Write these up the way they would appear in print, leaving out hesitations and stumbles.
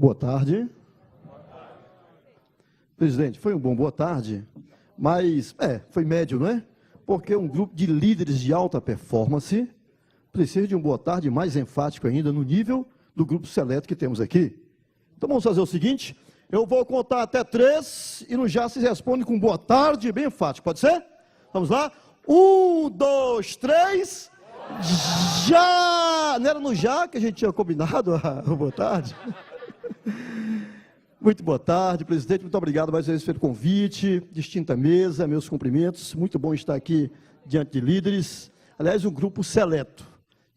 Boa tarde. Presidente, foi um bom boa tarde, mas foi médio, não é? Porque um grupo de líderes de alta performance precisa de um boa tarde mais enfático ainda no nível do grupo seleto que temos aqui. Então vamos fazer o seguinte, eu vou contar até 3 e no já se responde com boa tarde bem enfático, pode ser? Vamos lá? 1, 2, 3, já! Não era no já que a gente tinha combinado a boa tarde? Muito boa tarde, presidente, muito obrigado mais uma vez pelo convite, distinta mesa, meus cumprimentos, muito bom estar aqui diante de líderes, aliás, um grupo seleto.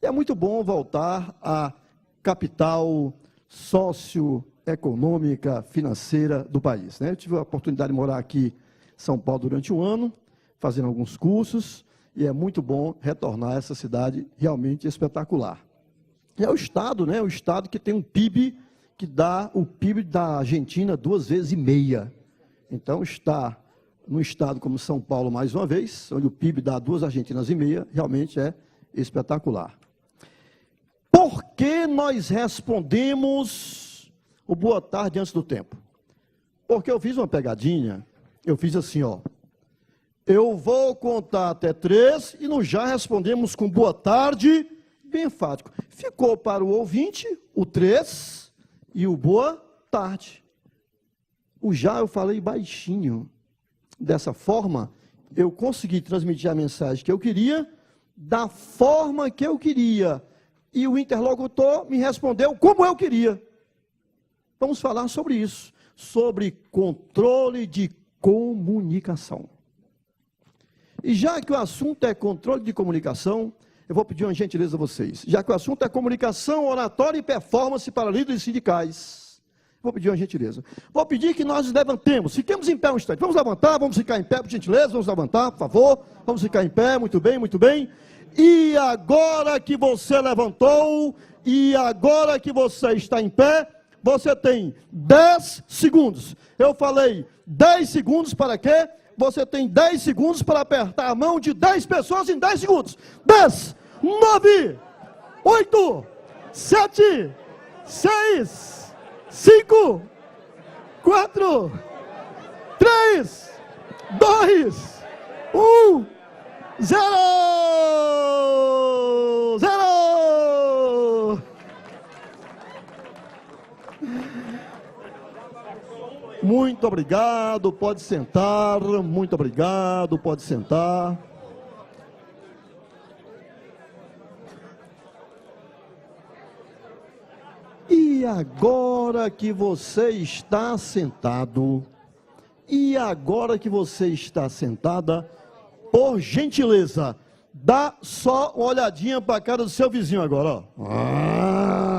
E é muito bom voltar à capital socioeconômica, financeira do país, né? Eu tive a oportunidade de morar aqui em São Paulo durante um ano, fazendo alguns cursos, e é muito bom retornar a essa cidade realmente espetacular. E é o estado, né? O estado que tem um PIB que dá o PIB da Argentina 2,5 vezes. Então, estar num estado como São Paulo, mais uma vez, onde o PIB dá 2,5 Argentinas, realmente é espetacular. Por que nós respondemos o boa tarde antes do tempo? Porque eu fiz uma pegadinha, eu fiz assim, ó. Eu vou contar até 3 e nós já respondemos com boa tarde, bem enfático. Ficou para o ouvinte o 3 e o boa tarde. O já eu falei baixinho. Dessa forma, eu consegui transmitir a mensagem que eu queria, da forma que eu queria. E o interlocutor me respondeu como eu queria. Vamos falar sobre isso, sobre controle de comunicação. E já que o assunto é controle de comunicação, eu vou pedir uma gentileza a vocês. Já que o assunto é comunicação, oratória e performance para líderes sindicais, vou pedir uma gentileza. Vou pedir que nós nos levantemos, fiquemos em pé um instante. Vamos levantar, vamos ficar em pé, por gentileza, vamos levantar, por favor. Vamos ficar em pé, muito bem, muito bem. E agora que você levantou, e agora que você está em pé, você tem 10 segundos. Eu falei 10 segundos para quê? Você tem 10 segundos para apertar a mão de 10 pessoas em 10 segundos. 10, 9, 8, 7, 6, 5, 4, 3, 2, 1, 0, 0. Muito obrigado, pode sentar, muito obrigado, pode sentar. E agora que você está sentado, por gentileza, dá só uma olhadinha para a cara do seu vizinho agora, ó.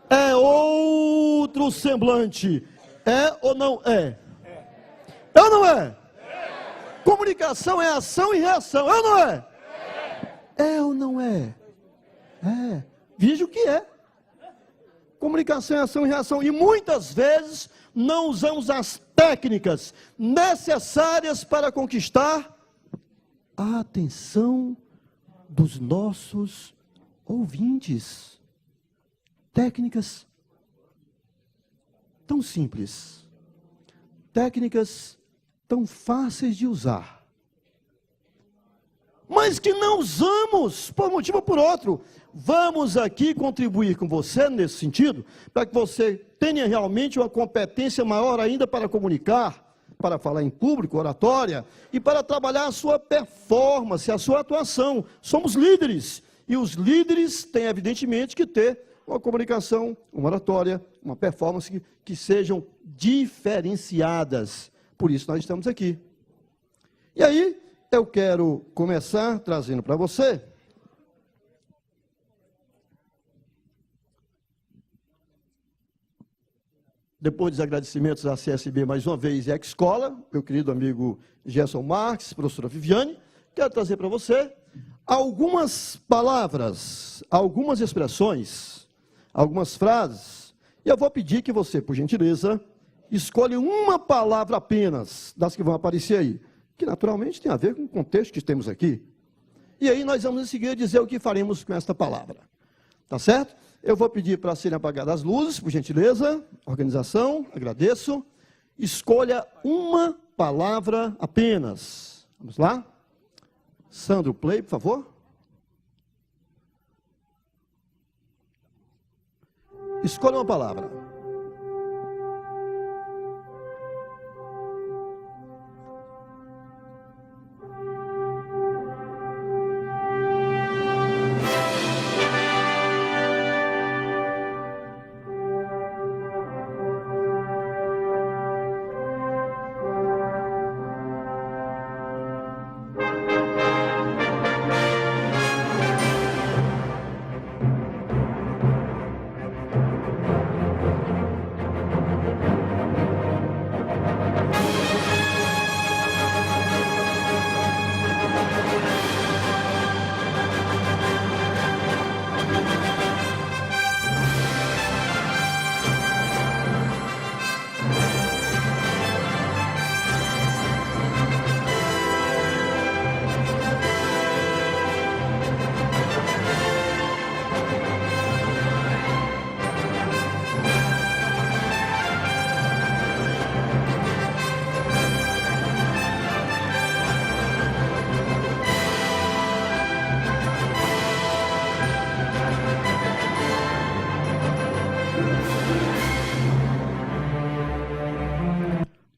É outro semblante. É ou não é? É ou não é? Comunicação é ação e reação. É ou não é? É ou não é? É. Veja o que é. Comunicação é ação e reação. E muitas vezes não usamos as técnicas necessárias para conquistar a atenção dos nossos ouvintes. Técnicas tão simples, técnicas tão fáceis de usar, mas que não usamos por motivo ou por outro. Vamos aqui contribuir com você nesse sentido, para que você tenha realmente uma competência maior ainda para comunicar, para falar em público, oratória, e para trabalhar a sua performance, a sua atuação. Somos líderes, e os líderes têm evidentemente que ter uma comunicação, uma oratória, uma performance que sejam diferenciadas. Por isso nós estamos aqui. E aí, eu quero começar trazendo para você depois dos agradecimentos à CSB mais uma vez e à Escola, meu querido amigo Gerson Marques, professora Viviane, quero trazer para você algumas palavras, algumas expressões, algumas frases, e eu vou pedir que você, por gentileza, escolha uma palavra apenas, das que vão aparecer aí, que naturalmente tem a ver com o contexto que temos aqui. E aí nós vamos em seguida dizer o que faremos com esta palavra. Tá certo? Eu vou pedir para serem apagadas as luzes, por gentileza. Organização, agradeço. Escolha uma palavra apenas. Vamos lá? Sandro, play, por favor. Escolha uma palavra.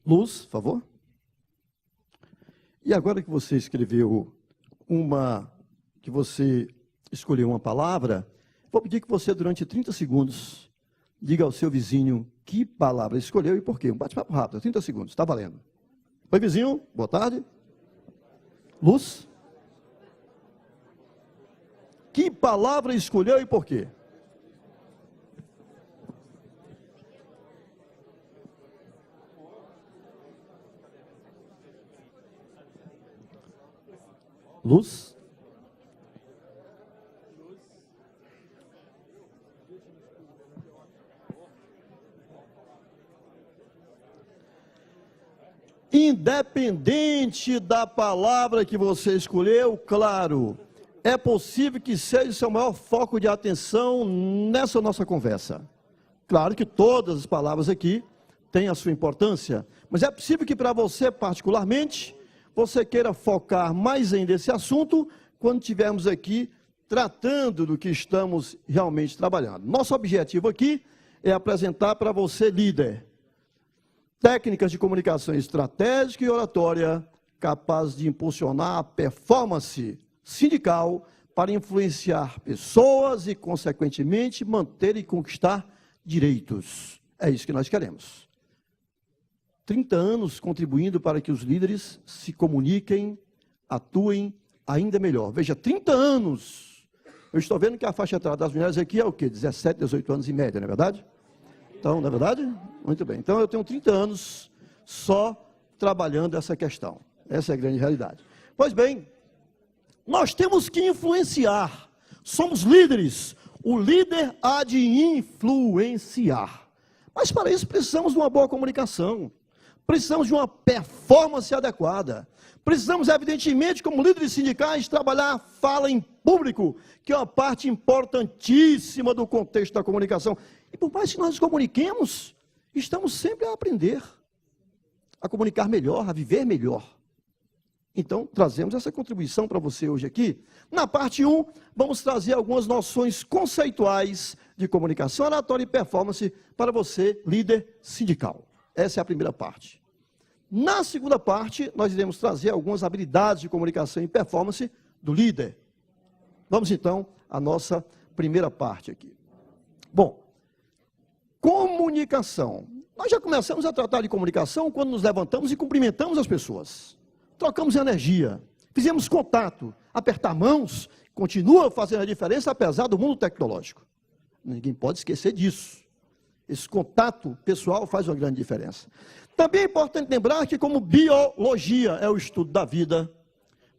Luz, por favor. E agora que você escreveu que você escolheu uma palavra, vou pedir que você, durante 30 segundos, diga ao seu vizinho que palavra escolheu e por quê. Um bate-papo rápido, 30 segundos, está valendo. Oi, vizinho, boa tarde. Luz. Que palavra escolheu e por quê? Luz. Independente da palavra que você escolheu, claro, é possível que seja o seu maior foco de atenção nessa nossa conversa. Claro que todas as palavras aqui têm a sua importância, mas é possível que para você particularmente, você queira focar mais ainda esse assunto quando estivermos aqui tratando do que estamos realmente trabalhando. Nosso objetivo aqui é apresentar para você, líder, técnicas de comunicação estratégica e oratória capazes de impulsionar a performance sindical para influenciar pessoas e, consequentemente, manter e conquistar direitos. É isso que nós queremos. 30 anos contribuindo para que os líderes se comuniquem, atuem ainda melhor. Veja, 30 anos. Eu estou vendo que a faixa etária das mulheres aqui é o quê? 17, 18 anos em média, não é verdade? Então, não é verdade? Muito bem. Então, eu tenho 30 anos só trabalhando essa questão. Essa é a grande realidade. Pois bem, nós temos que influenciar. Somos líderes. O líder há de influenciar. Mas para isso precisamos de uma boa comunicação. Precisamos de uma performance adequada. Precisamos, evidentemente, como líderes sindicais, trabalhar a fala em público, que é uma parte importantíssima do contexto da comunicação. E por mais que nós nos comuniquemos, estamos sempre a aprender, a comunicar melhor, a viver melhor. Então, trazemos essa contribuição para você hoje aqui. Na parte 1, vamos trazer algumas noções conceituais de comunicação oratória e performance para você, líder sindical. Essa é a primeira parte. Na segunda parte, nós iremos trazer algumas habilidades de comunicação e performance do líder. Vamos, então, à nossa primeira parte aqui. Bom, comunicação. Nós já começamos a tratar de comunicação quando nos levantamos e cumprimentamos as pessoas. Trocamos energia, fizemos contato, apertar mãos, continua fazendo a diferença apesar do mundo tecnológico. Ninguém pode esquecer disso. Esse contato pessoal faz uma grande diferença. Também é importante lembrar que como biologia é o estudo da vida,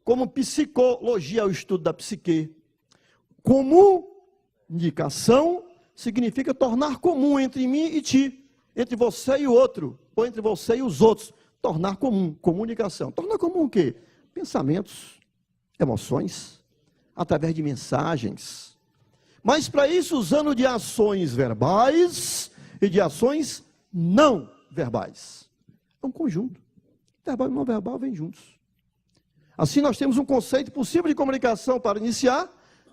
como psicologia é o estudo da psique, comunicação significa tornar comum entre mim e ti, entre você e o outro, ou entre você e os outros. Tornar comum, comunicação. Tornar comum o quê? Pensamentos, emoções, através de mensagens. Mas para isso usando de ações verbais e de ações não verbais. É um conjunto. Verbal e não verbal vêm juntos. Assim nós temos um conceito possível de comunicação para iniciar,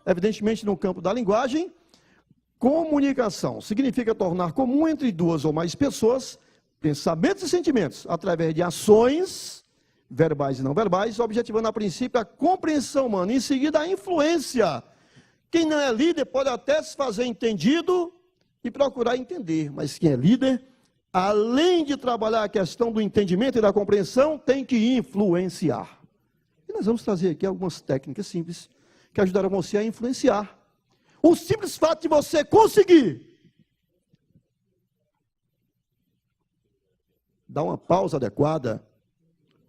evidentemente no campo da linguagem. Comunicação significa tornar comum entre duas ou mais pessoas pensamentos e sentimentos através de ações verbais e não verbais, objetivando a princípio a compreensão humana, em seguida a influência. Quem não é líder pode até se fazer entendido e procurar entender, mas quem é líder, além de trabalhar a questão do entendimento e da compreensão, tem que influenciar. E nós vamos trazer aqui algumas técnicas simples que ajudarão você a influenciar. O simples fato de você conseguir dar uma pausa adequada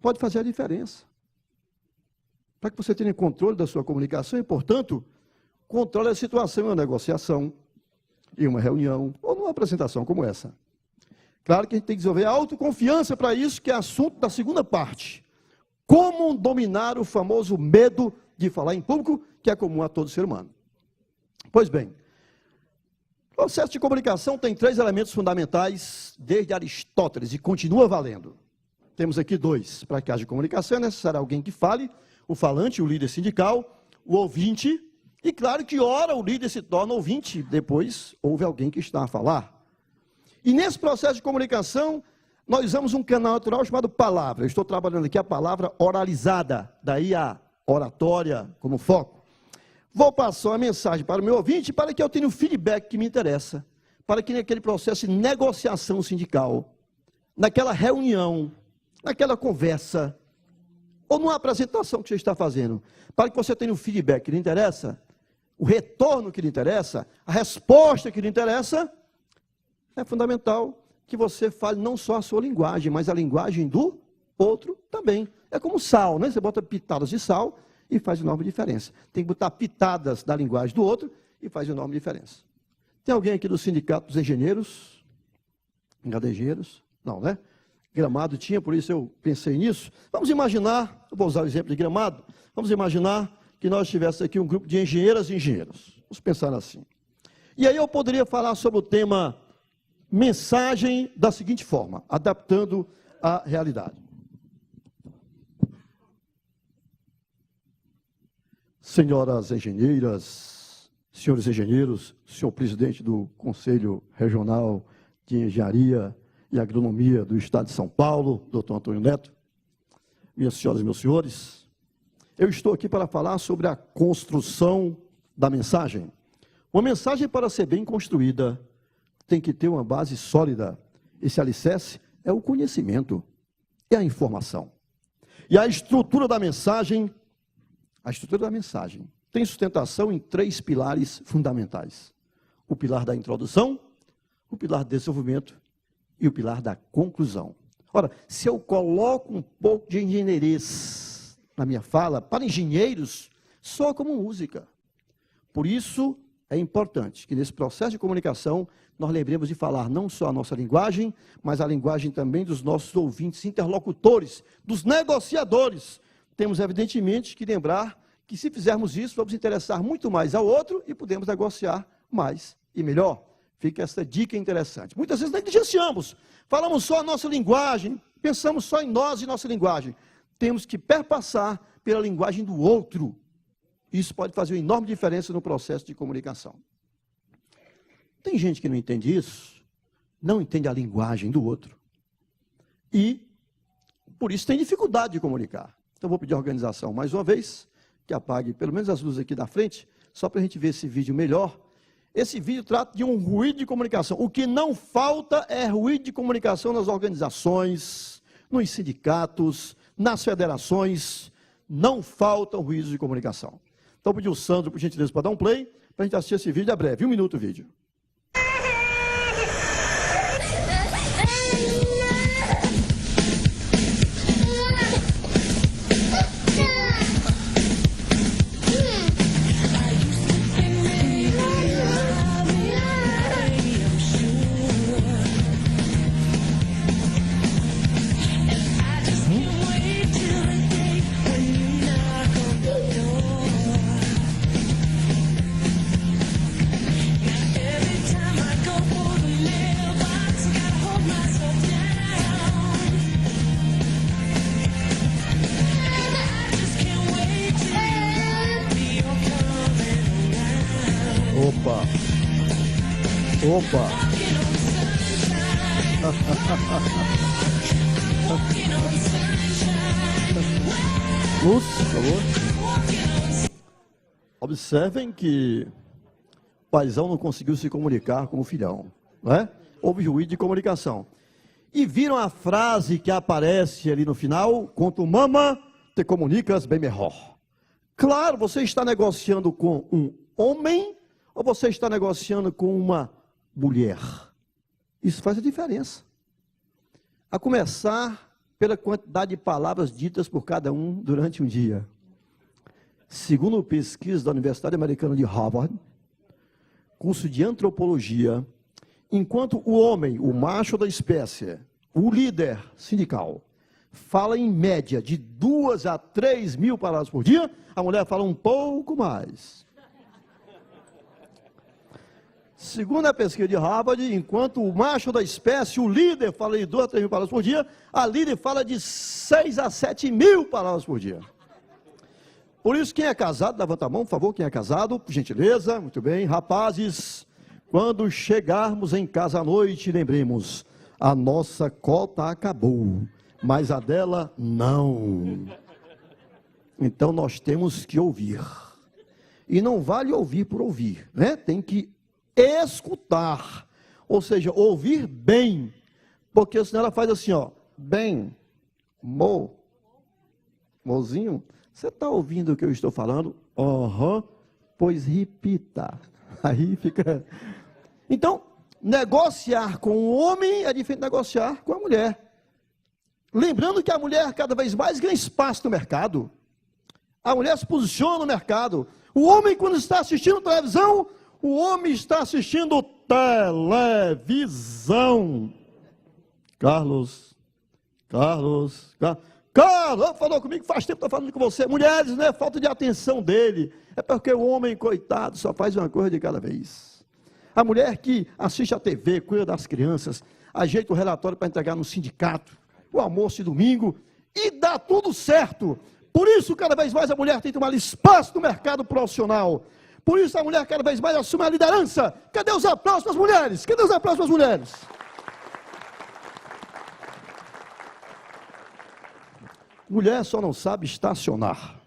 pode fazer a diferença. Para que você tenha controle da sua comunicação e, portanto, controle a situação em uma negociação, em uma reunião ou numa apresentação como essa. Claro que a gente tem que desenvolver a autoconfiança para isso, que é assunto da segunda parte. Como dominar o famoso medo de falar em público, que é comum a todo ser humano. Pois bem, o processo de comunicação tem 3 elementos fundamentais desde Aristóteles e continua valendo. Temos aqui 2. Para que haja comunicação é necessário alguém que fale, o falante, o líder sindical, o ouvinte, e claro que ora o líder se torna ouvinte, depois houve alguém que está a falar. E nesse processo de comunicação, nós usamos um canal natural chamado palavra. Eu estou trabalhando aqui a palavra oralizada, daí a oratória como foco. Vou passar uma mensagem para o meu ouvinte para que eu tenha o feedback que me interessa, para que naquele processo de negociação sindical, naquela reunião, naquela conversa, ou numa apresentação que você está fazendo, para que você tenha o feedback que lhe interessa, o retorno que lhe interessa, a resposta que lhe interessa, é fundamental que você fale não só a sua linguagem, mas a linguagem do outro também. É como sal, né? Você bota pitadas de sal e faz enorme diferença. Tem que botar pitadas da linguagem do outro e faz enorme diferença. Tem alguém aqui do Sindicato dos Engenheiros? Engadejeiros? Não, né? Gramado tinha, por isso eu pensei nisso. Vamos imaginar, eu vou usar o exemplo de Gramado, vamos imaginar que nós tivéssemos aqui um grupo de engenheiras e engenheiros. Vamos pensar assim. E aí eu poderia falar sobre o tema mensagem da seguinte forma, adaptando à realidade. Senhoras engenheiras, senhores engenheiros, senhor presidente do Conselho Regional de Engenharia e Agronomia do Estado de São Paulo, doutor Antônio Neto, minhas senhoras e meus senhores, eu estou aqui para falar sobre a construção da mensagem. Uma mensagem, para ser bem construída, tem que ter uma base sólida. Esse alicerce é o conhecimento, é a informação. E a estrutura da mensagem tem sustentação em 3 pilares fundamentais. O pilar da introdução, o pilar do desenvolvimento e o pilar da conclusão. Ora, se eu coloco um pouco de engenheirês na minha fala, para engenheiros, soa como música. Por isso, é importante que nesse processo de comunicação, nós lembremos de falar não só a nossa linguagem, mas a linguagem também dos nossos ouvintes, interlocutores, dos negociadores. Temos, evidentemente, que lembrar que, se fizermos isso, vamos interessar muito mais ao outro e podemos negociar mais e melhor. Fica essa dica interessante. Muitas vezes negligenciamos, falamos só a nossa linguagem, pensamos só em nós e nossa linguagem. Temos que perpassar pela linguagem do outro. Isso pode fazer uma enorme diferença no processo de comunicação. Tem gente que não entende isso, não entende a linguagem do outro. E, por isso, tem dificuldade de comunicar. Então, vou pedir à organização, mais uma vez, que apague pelo menos as luzes aqui da frente, só para a gente ver esse vídeo melhor. Esse vídeo trata de um ruído de comunicação. O que não falta é ruído de comunicação nas organizações, nos sindicatos, nas federações. Não faltam ruídos de comunicação. Então, vou pedir o Sandro, por gentileza, para dar um play, para a gente assistir esse vídeo. É breve, 1 minuto o vídeo. Opa! Opa! Luz, por favor. Observem que o paizão não conseguiu se comunicar com o filhão, não é? Houve ruído de comunicação. E viram a frase que aparece ali no final: quanto mama, te comunicas bem melhor. Claro, você está negociando com um homem ou você está negociando com uma mulher? Isso faz a diferença. A começar pela quantidade de palavras ditas por cada um durante um dia. Segundo pesquisa da Universidade Americana de Harvard, curso de antropologia, enquanto o homem, o macho da espécie, o líder sindical, fala em média de 2 a 3 mil palavras por dia, a mulher fala um pouco mais. Segundo a pesquisa de Harvard, enquanto o macho da espécie, o líder, fala de 2 a 3 mil palavras por dia, a líder fala de 6 a 7 mil palavras por dia. Por isso, quem é casado, levanta a mão, por favor, quem é casado, por gentileza, muito bem. Rapazes, quando chegarmos em casa à noite, lembremos, a nossa cota acabou, mas a dela não. Então, nós temos que ouvir. E não vale ouvir por ouvir, né? Tem que escutar, ou seja, ouvir bem, porque senão ela faz assim, ó, bem, mozinho, você está ouvindo o que eu estou falando? Aham, pois repita. Aí fica. Então, negociar com o homem é diferente de negociar com a mulher. Lembrando que a mulher cada vez mais ganha espaço no mercado. A mulher se posiciona no mercado. O homem, quando está assistindo televisão, o homem está assistindo televisão. Carlos, falou comigo, faz tempo que estou falando com você. Mulheres, não é falta de atenção dele, é porque o homem, coitado, só faz uma coisa de cada vez. A mulher que assiste a TV, cuida das crianças, ajeita o relatório para entregar no sindicato, o almoço de domingo, e dá tudo certo. Por isso, cada vez mais a mulher tem que tomar espaço no mercado profissional. Por isso, a mulher cada vez mais assume a liderança. Cadê os aplausos para as mulheres? Cadê os aplausos para as mulheres? Mulher só não sabe estacionar.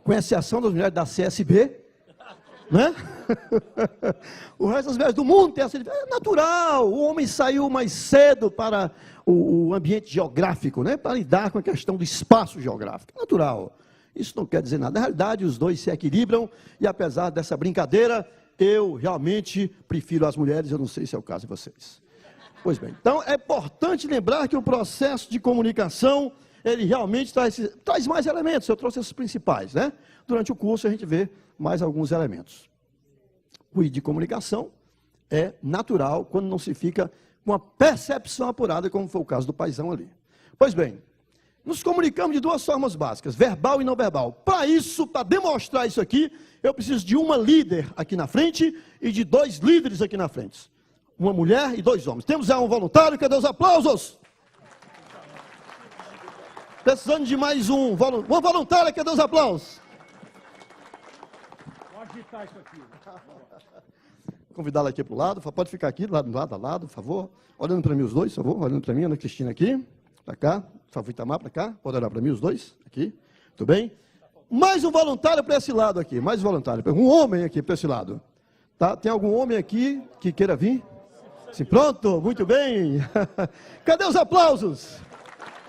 Com exceção das mulheres da CSB, né? O resto das mulheres do mundo tem essa diferença. É natural, o homem saiu mais cedo para o ambiente geográfico, né? Para lidar com a questão do espaço geográfico. É natural. Isso não quer dizer nada. Na realidade, os dois se equilibram e apesar dessa brincadeira, eu realmente prefiro as mulheres, eu não sei se é o caso de vocês. Pois bem, então é importante lembrar que o processo de comunicação, ele realmente traz mais elementos. Eu trouxe esses principais, né? Durante o curso a gente vê mais alguns elementos. O de comunicação é natural quando não se fica com uma percepção apurada, como foi o caso do paizão ali. Pois bem, nos comunicamos de 2 formas básicas, verbal e não verbal. Para isso, para demonstrar isso aqui, eu preciso de uma líder aqui na frente e de 2 líderes aqui na frente. Uma mulher e 2 homens. Temos um voluntário, cadê os aplausos? Precisando de mais uma voluntária, cadê os aplausos? Pode agitar isso aqui. Convidá-la aqui para o lado, pode ficar aqui, lado a lado, por favor. Olhando para mim os 2, por favor, olhando para mim, Ana Cristina aqui, para cá, por favor, Itamar, para cá, pode olhar para mim os 2, aqui, tudo bem? Mais um voluntário para esse lado aqui, mais um voluntário, um homem aqui para esse lado. Tá? Tem algum homem aqui que queira vir? Sim, pronto, muito bem. Cadê os aplausos?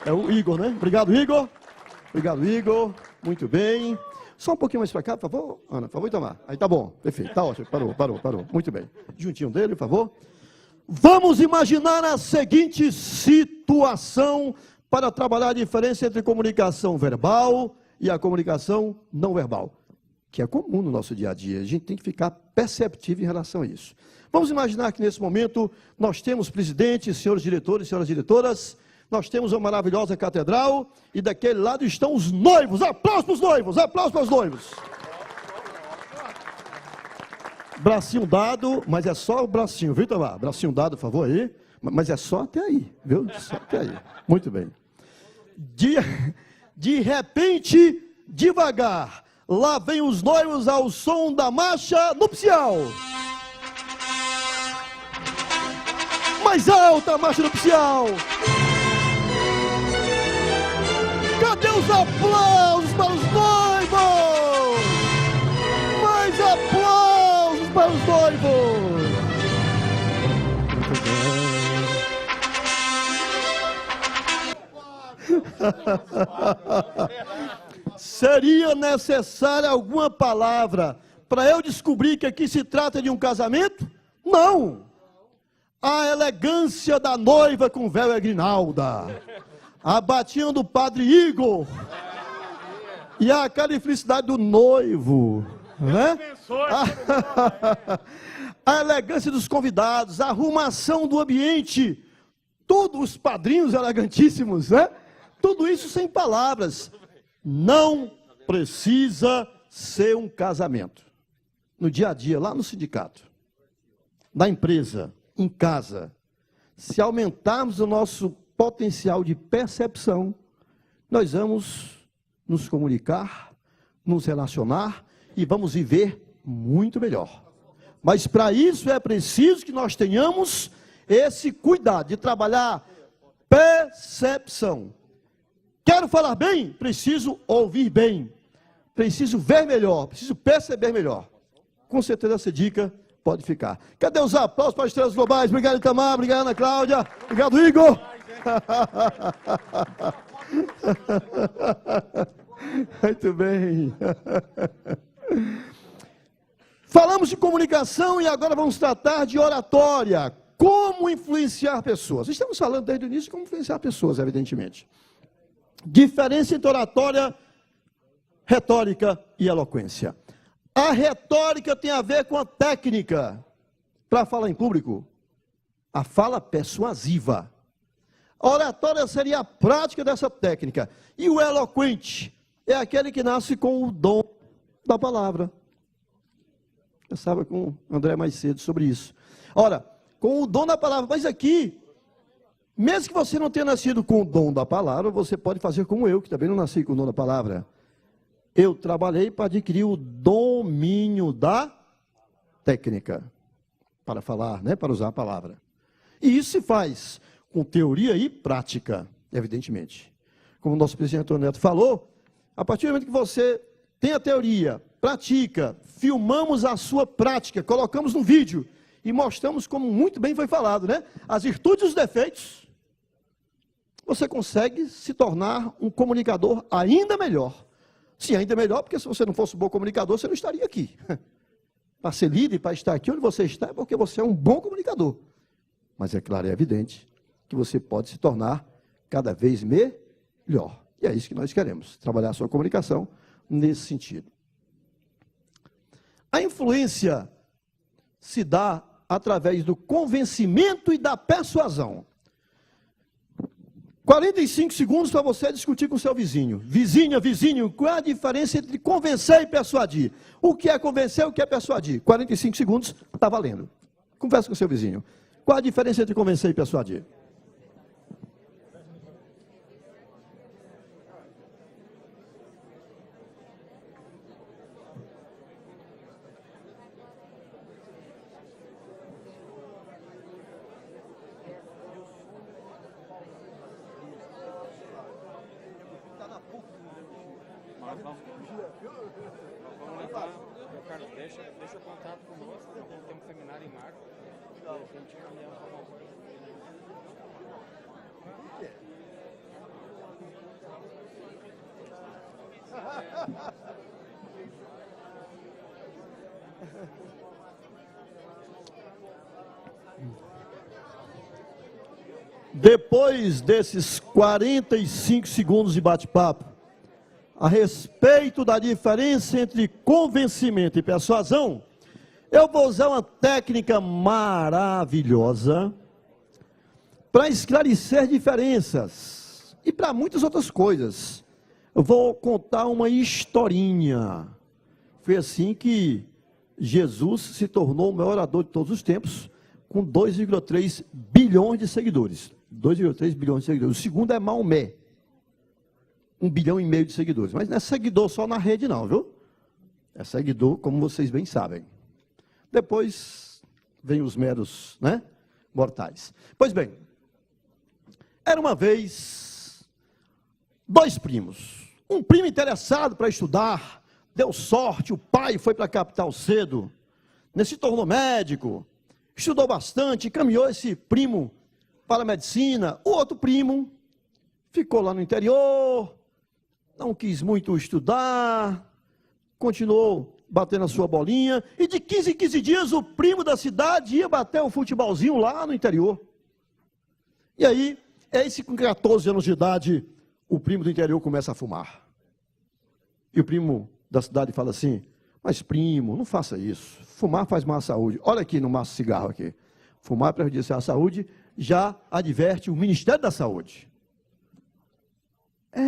É o Igor, né? Obrigado, Igor. Obrigado, Igor. Muito bem. Só um pouquinho mais para cá, por favor, Ana, por favor, Itamar. Aí tá bom, perfeito, tá ótimo, parou. Muito bem. Juntinho dele, por favor. Vamos imaginar a seguinte situação para trabalhar a diferença entre comunicação verbal e a comunicação não verbal, que é comum no nosso dia a dia. A gente tem que ficar perceptivo em relação a isso. Vamos imaginar que nesse momento nós temos presidentes, senhores diretores, senhoras diretoras, nós temos uma maravilhosa catedral e daquele lado estão os noivos. Aplausos para os noivos, aplausos para os noivos. Bracinho dado, mas é só o bracinho, viu, Itamar? Bracinho dado, por favor, aí. Mas é só até aí, viu? Só até aí. Muito bem. De repente, devagar, Lá vem os noivos ao som da marcha nupcial. Mais alta a marcha nupcial. Cadê os aplausos para os noivos? Mais aplausos para os noivos. Seria necessária alguma palavra para eu descobrir que aqui se trata de um casamento? Não. A elegância da noiva com véu e grinalda, a batinha do padre Igor e a cara de felicidade do noivo, né? A elegância dos convidados, a arrumação do ambiente, todos os padrinhos elegantíssimos, né? Tudo isso sem palavras. Não precisa ser um casamento. No dia a dia, lá no sindicato, na empresa, em casa, se aumentarmos o nosso potencial de percepção, nós vamos nos comunicar, nos relacionar e vamos viver muito melhor. Mas para isso é preciso que nós tenhamos esse cuidado de trabalhar percepção. Quero falar bem? Preciso ouvir bem. Preciso ver melhor, preciso perceber melhor. Com certeza essa dica pode ficar. Cadê os aplausos para as estrelas globais? Obrigado, Itamar. Obrigado, Ana Cláudia. Obrigado, Igor. Muito bem. Falamos de comunicação e agora vamos tratar de oratória. Como influenciar pessoas. Estamos falando desde o início de como influenciar pessoas, evidentemente. Diferença entre oratória, retórica e eloquência. A retórica tem a ver com a técnica para falar em público. A fala persuasiva. A oratória seria a prática dessa técnica. E o eloquente é aquele que nasce com o dom da palavra. Eu estava com o André mais cedo sobre isso. Ora, com o dom da palavra. Mas aqui, mesmo que você não tenha nascido com o dom da palavra, você pode fazer como eu, que também não nasci com o dom da palavra. Eu trabalhei para adquirir o domínio da técnica. Para falar, né? Para usar a palavra. E isso se faz com teoria e prática, evidentemente. Como o nosso presidente Antônio Neto falou, a partir do momento que você tem a teoria, pratica, filmamos a sua prática, colocamos no vídeo e mostramos como muito bem foi falado, né? As virtudes e os defeitos, você consegue se tornar um comunicador ainda melhor. Sim, ainda melhor, porque se você não fosse um bom comunicador, você não estaria aqui. Para ser líder, para estar aqui onde você está, é porque você é um bom comunicador. Mas é claro, é evidente que você pode se tornar cada vez melhor. E é isso que nós queremos, trabalhar a sua comunicação nesse sentido. A influência se dá através do convencimento e da persuasão. 45 segundos para você discutir com o seu vizinho. Vizinha, vizinho, qual é a diferença entre convencer e persuadir? O que é convencer e o que é persuadir? 45 segundos, está valendo. Conversa com o seu vizinho. Qual a diferença entre convencer e persuadir? Carlos, deixa o contato conosco, tem um seminário em março. A gente caminha para uma coisa. Depois desses 45 segundos de bate-papo, a respeito da diferença entre convencimento e persuasão, eu vou usar uma técnica maravilhosa para esclarecer diferenças e para muitas outras coisas. Eu vou contar uma historinha. Foi assim que Jesus se tornou o maior orador de todos os tempos, com 2,3 bilhões de seguidores. 2,3 bilhões de seguidores. O segundo é Maomé. 1,5 bilhão de seguidores. Mas não é seguidor só na rede não, viu? É seguidor, como vocês bem sabem. Depois vem os meros, né, mortais. Pois bem, era uma vez 2 primos. Um primo interessado para estudar, deu sorte, o pai foi para a capital cedo, se tornou médico, estudou bastante, caminhou esse primo para a medicina. O outro primo ficou lá no interior, não quis muito estudar, continuou batendo a sua bolinha, e de 15 em 15 dias o primo da cidade ia bater o futebolzinho lá no interior. E aí, esse com 14 anos de idade, o primo do interior começa a fumar. E o primo da cidade fala assim: mas primo, não faça isso, fumar faz mal à saúde. Olha aqui no maço de cigarro aqui, fumar é prejudicial à saúde, já adverte o Ministério da Saúde.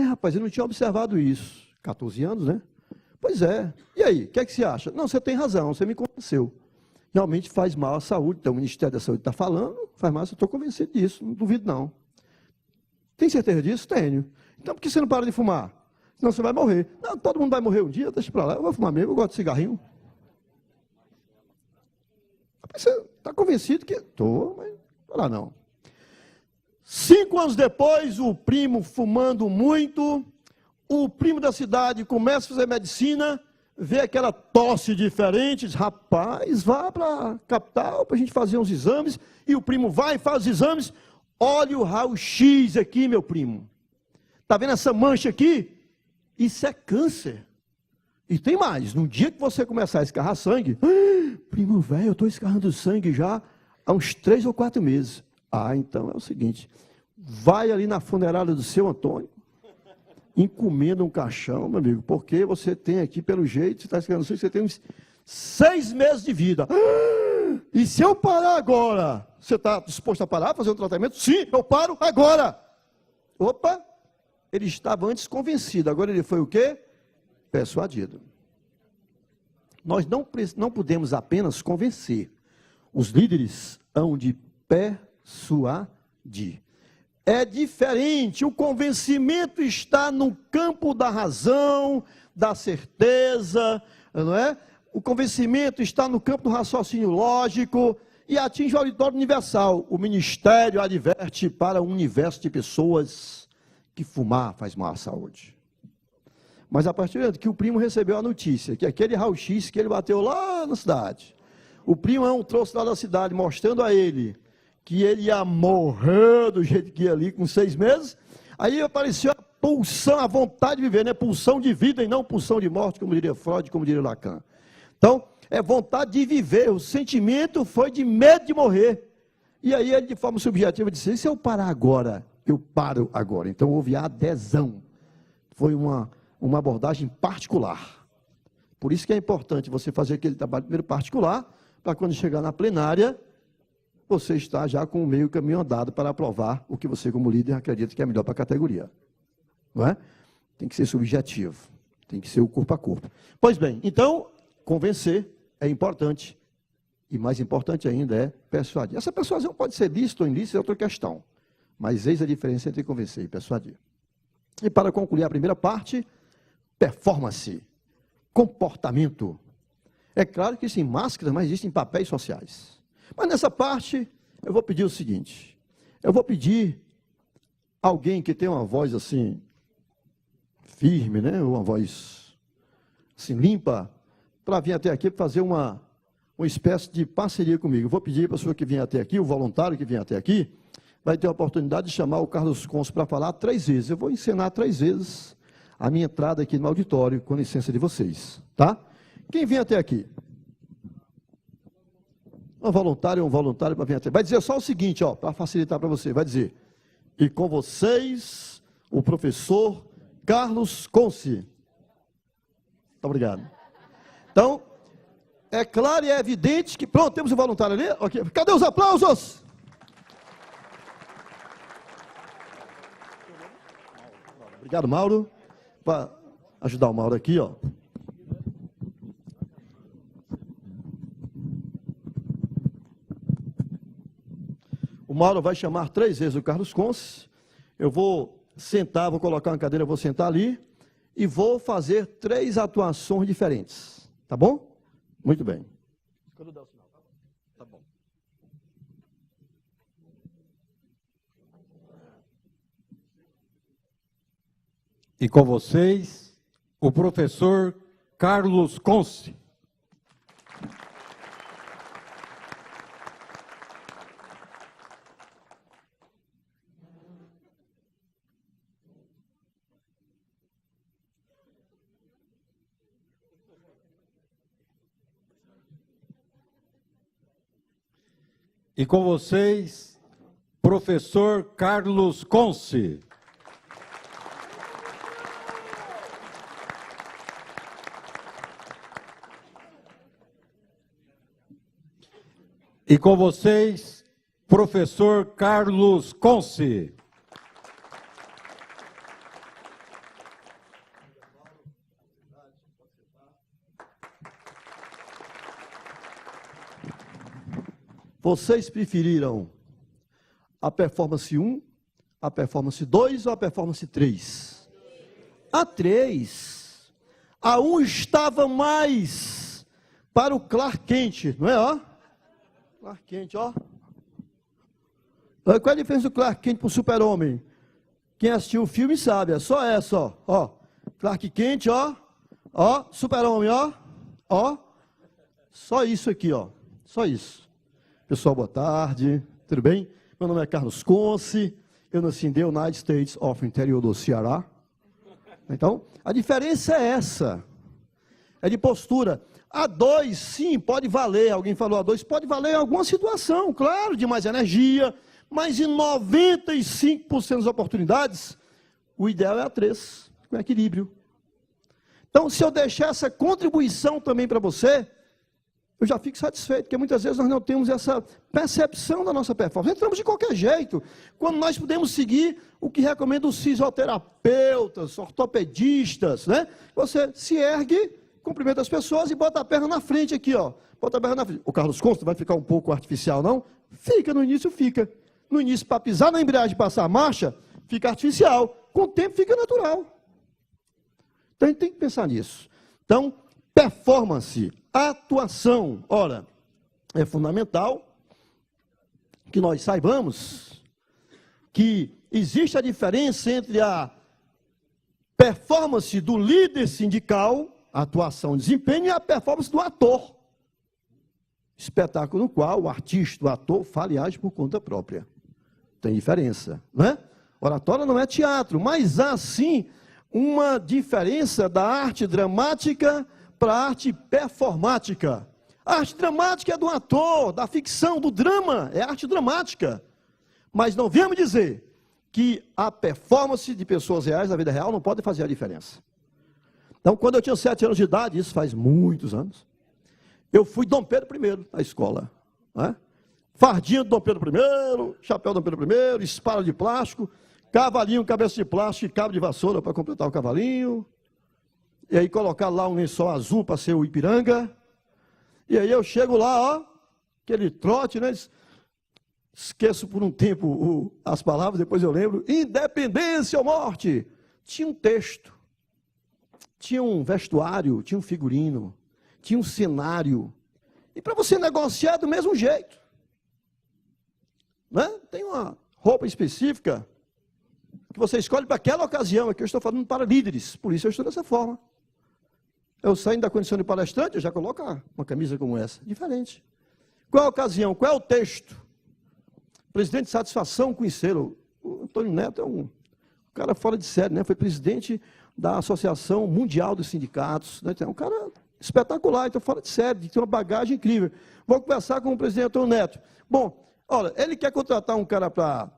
Rapaz, eu não tinha observado isso. 14 anos, né? Pois é. E aí, o que é que você acha? Não, você tem razão, você me convenceu. Realmente faz mal à saúde, então o Ministério da Saúde está falando, faz mal, eu estou convencido disso, não duvido não. Tem certeza disso? Tenho. Então por que você não para de fumar? Senão você vai morrer. Não, todo mundo vai morrer um dia, deixa para lá, eu vou fumar mesmo, eu gosto de cigarrinho. Você está convencido que... Estou, mas não lá não. 5 anos depois, o primo fumando muito, o primo da cidade começa a fazer medicina, vê aquela tosse diferente, diz: rapaz, vá para a capital para a gente fazer uns exames. E o primo vai e faz os exames. Olha o raio-x aqui, meu primo. Está vendo essa mancha aqui? Isso é câncer. E tem mais, no dia que você começar a escarrar sangue, primo velho, eu estou escarrando sangue já há uns 3 ou 4 meses. Então é o seguinte, vai ali na funerária do seu Antônio, encomenda um caixão, meu amigo, porque você tem aqui, pelo jeito, você está escrevendo, você tem uns 6 meses de vida. E se eu parar agora, você está disposto a parar, fazer um tratamento? Sim, eu paro agora. Opa, ele estava antes convencido, agora ele foi o quê? Persuadido. Nós não podemos apenas convencer, os líderes hão de persuadir. É diferente, o convencimento está no campo da razão, da certeza, não é? O convencimento está no campo do raciocínio lógico e atinge o auditório universal. O ministério adverte para um universo de pessoas que fumar faz mal à saúde. Mas a partir do que o primo recebeu a notícia, que aquele raio-x que ele bateu lá na cidade, o primo trouxe lá da cidade, mostrando a ele que ele ia morrer do jeito que ia ali, com 6 meses, aí apareceu a pulsão, a vontade de viver, né? Pulsão de vida e não pulsão de morte, como diria Freud, como diria Lacan. Então, é vontade de viver, o sentimento foi de medo de morrer. E aí ele, de forma subjetiva, disse: e se eu parar agora? Eu paro agora. Então, houve a adesão. Foi uma abordagem particular. Por isso que é importante você fazer aquele trabalho primeiro particular, para quando chegar na plenária, você está já com o meio caminho andado para aprovar o que você, como líder, acredita que é melhor para a categoria. Não é? Tem que ser subjetivo, tem que ser o corpo a corpo. Pois bem, então, convencer é importante, e mais importante ainda é persuadir. Essa persuasão pode ser lícita ou ilícita, é outra questão, mas eis a diferença entre convencer e persuadir. E para concluir a primeira parte, performance, comportamento. É claro que existem máscaras, mas existem papéis sociais. Mas nessa parte, eu vou pedir o seguinte, eu vou pedir alguém que tenha uma voz assim, firme, né? Uma voz assim, limpa, para vir até aqui, para fazer uma espécie de parceria comigo. Eu vou pedir para a pessoa que vem até aqui, o voluntário que vem até aqui, vai ter a oportunidade de chamar o Carlos Conso para falar 3 vezes. Eu vou encenar 3 vezes a minha entrada aqui no auditório, com licença de vocês, tá? Quem vem até aqui? Um voluntário para vir até. Vai dizer só o seguinte, ó, para facilitar para você, vai dizer: e com vocês, o professor Carlos Conce. Muito obrigado. Então, é claro e é evidente que... Pronto, temos um voluntário ali? Okay. Cadê os aplausos? Obrigado, Mauro. Para ajudar o Mauro aqui, ó. O Mauro vai chamar 3 vezes o Carlos Conce. Eu vou sentar, vou colocar uma cadeira, vou sentar ali e vou fazer 3 atuações diferentes, Tá bom? Muito bem. Quando der o sinal. Tá bom. E com vocês, o professor Carlos Conce. E com vocês, professor Carlos Conce. E com vocês, professor Carlos Conce. Vocês preferiram a performance 1, a performance 2 ou a performance 3? A 3. A 1 estava mais para o Clark Kent, não é? Ó? Clark Kent, ó. Qual é a diferença do Clark Kent para o Super-Homem? Quem assistiu o filme sabe, é só essa, ó. Ó. Clark Kent, ó. Ó, Super-Homem, ó. Ó. Só isso aqui, ó. Só isso. Pessoal, boa tarde, tudo bem? Meu nome é Carlos Conce, eu nasci em The United States of Interior do Ceará. Então, a diferença é essa, é de postura. A 2, sim, pode valer, alguém falou a 2, pode valer em alguma situação, claro, de mais energia, mas em 95% das oportunidades, o ideal é a 3, com equilíbrio. Então, se eu deixar essa contribuição também para você, eu já fico satisfeito, porque muitas vezes nós não temos essa percepção da nossa performance. Entramos de qualquer jeito, quando nós podemos seguir o que recomendam os fisioterapeutas, ortopedistas, né? Você se ergue, cumprimenta as pessoas e bota a perna na frente aqui, ó. Bota a perna na frente. O Carlos Consta vai ficar um pouco artificial, não? Fica, no início fica. No início, para pisar na embreagem e passar a marcha, fica artificial. Com o tempo, fica natural. Então, a gente tem que pensar nisso. Então, performance, atuação. Ora, é fundamental que nós saibamos que existe a diferença entre a performance do líder sindical, atuação, desempenho, e a performance do ator. Espetáculo no qual o artista, o ator, fala e age por conta própria. Tem diferença, não é? Oratória não é teatro, mas há sim uma diferença da arte dramática para a arte performática. A arte dramática é do ator, da ficção, do drama, é arte dramática. Mas não venhamos dizer que a performance de pessoas reais na vida real não pode fazer a diferença. Então, quando eu tinha 7 anos de idade, isso faz muitos anos, eu fui Dom Pedro I na escola. Né? Fardinha do Dom Pedro I, chapéu do Dom Pedro I, espada de plástico, cavalinho, cabeça de plástico e cabo de vassoura para completar o cavalinho. E aí colocar lá um lençol azul para ser o Ipiranga. E aí eu chego lá, ó, aquele trote, né? Esqueço por um tempo as palavras, depois eu lembro. Independência ou morte. Tinha um texto, tinha um vestuário, tinha um figurino, tinha um cenário. E para você negociar do mesmo jeito. Né? Tem uma roupa específica que você escolhe para aquela ocasião. Aqui eu estou falando para líderes, por isso eu estou dessa forma. Eu saindo da condição de palestrante, eu já coloco uma camisa como essa, diferente. Qual a ocasião? Qual é o texto? Presidente de satisfação conhecê-lo. O Antônio Neto é um cara fora de série, né? Foi presidente da Associação Mundial dos Sindicatos. Né? É um cara espetacular, então fora de série, tem uma bagagem incrível. Vou conversar com o presidente Antônio Neto. Bom, olha, ele quer contratar um cara para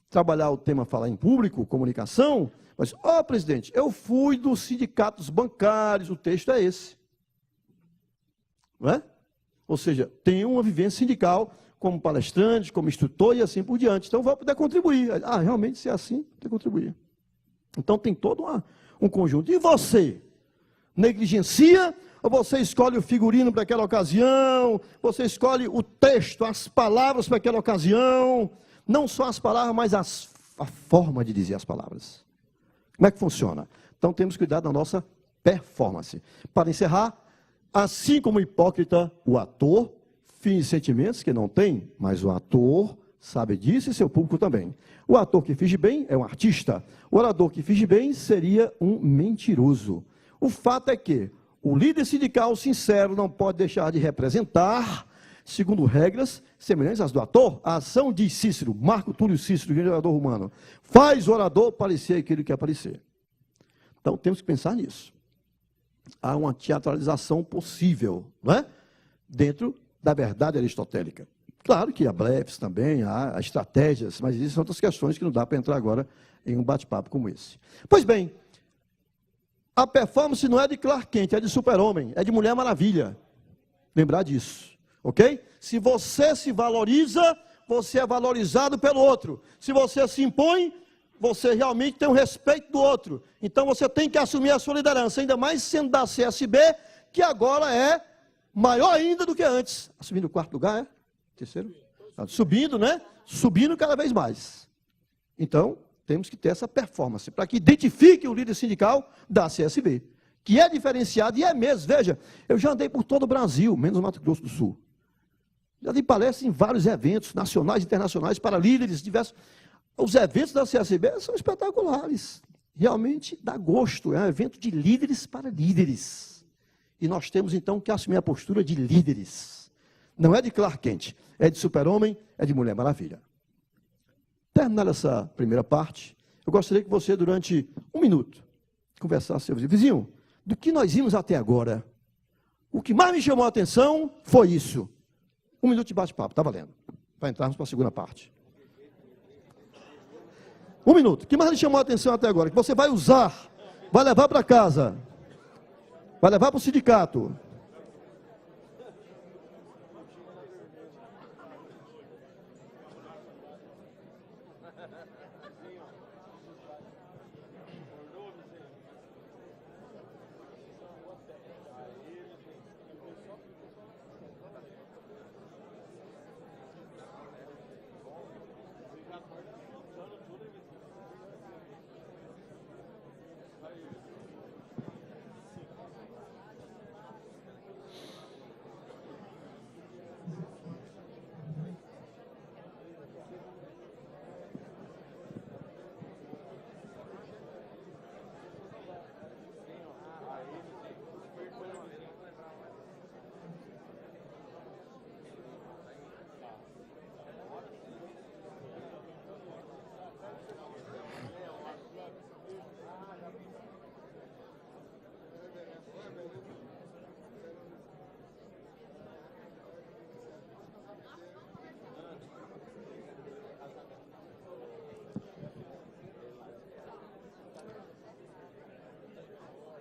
trabalhar o tema falar em público, comunicação, mas, presidente, eu fui dos sindicatos bancários, o texto é esse. Não é? Ou seja, tem uma vivência sindical como palestrante, como instrutor e assim por diante. Então, vai poder contribuir. Realmente, se é assim, poder contribuir. Então, tem todo um conjunto. E você? Negligencia ou você escolhe o figurino para aquela ocasião? Você escolhe o texto, as palavras para aquela ocasião? Não só as palavras, mas a forma de dizer as palavras. Como é que funciona? Então, temos que cuidar da nossa performance. Para encerrar, Assim como o hipócrita, o ator, finge sentimentos que não tem, mas o ator sabe disso e seu público também. O ator que finge bem é um artista. O orador que finge bem seria um mentiroso. O fato é que o líder sindical sincero não pode deixar de representar, segundo regras semelhantes às do ator. A ação de Cícero, Marco Túlio Cícero, grande orador romano, faz o orador parecer aquilo que quer parecer. Então temos que pensar nisso. Há uma teatralização possível, não é? Dentro da verdade aristotélica. Claro que há blefs também, há estratégias, mas isso são outras questões que não dá para entrar agora em um bate-papo como esse. Pois bem, a performance não é de Clark Kent, é de Super-Homem, é de Mulher Maravilha. Lembrar disso, ok? Se você se valoriza, você é valorizado pelo outro. Se você se impõe, você realmente tem o respeito do outro. Então você tem que assumir a sua liderança, ainda mais sendo da CSB, que agora é maior ainda do que antes. Assumindo o quarto lugar, é? Terceiro? Subindo, né? Subindo cada vez mais. Então, temos que ter essa performance, para que identifique o líder sindical da CSB, que é diferenciado, e é mesmo. Veja, eu já andei por todo o Brasil, menos no Mato Grosso do Sul. Já dei palestra em vários eventos, nacionais e internacionais, para líderes diversos. Os eventos da CSB são espetaculares. Realmente dá gosto, é um evento de líderes para líderes. E nós temos, então, que assumir a postura de líderes. Não é de Clark Kent, é de Super-Homem, é de Mulher Maravilha. Terminada essa primeira parte, eu gostaria que você, durante um minuto, conversasse com seu vizinho, do que nós vimos até agora. O que mais me chamou a atenção foi isso. Um minuto de bate-papo, está valendo, para entrarmos para a segunda parte. Um minuto. O que mais lhe chamou a atenção até agora? Que você vai usar, vai levar para casa, vai levar para o sindicato.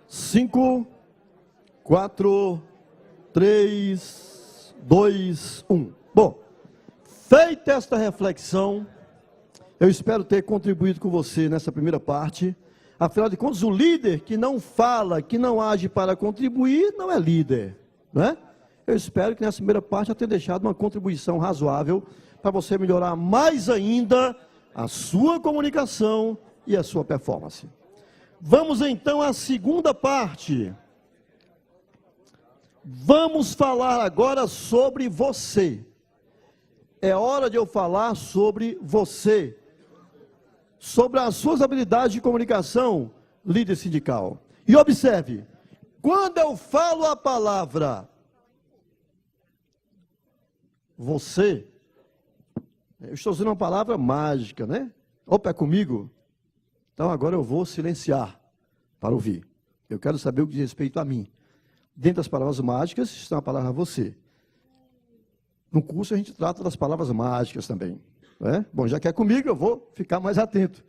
Cinco, 4, 3, 2, 1. Bom, feita esta reflexão, eu espero ter contribuído com você nessa primeira parte. Afinal de contas, o líder que não fala, que não age para contribuir, não é líder, não é? Eu espero que nessa primeira parte eu tenha deixado uma contribuição razoável para você melhorar mais ainda a sua comunicação e a sua performance. Vamos então à segunda parte. Vamos falar agora sobre você. É hora de eu falar sobre você. Sobre as suas habilidades de comunicação, líder sindical. E observe, quando eu falo a palavra você, eu estou usando uma palavra mágica, né? Opa, é comigo? Então agora eu vou silenciar para ouvir. Eu quero saber o que diz respeito a mim. Dentro das palavras mágicas está a palavra você. No curso a gente trata das palavras mágicas também. Né? Bom, já que é comigo, eu vou ficar mais atento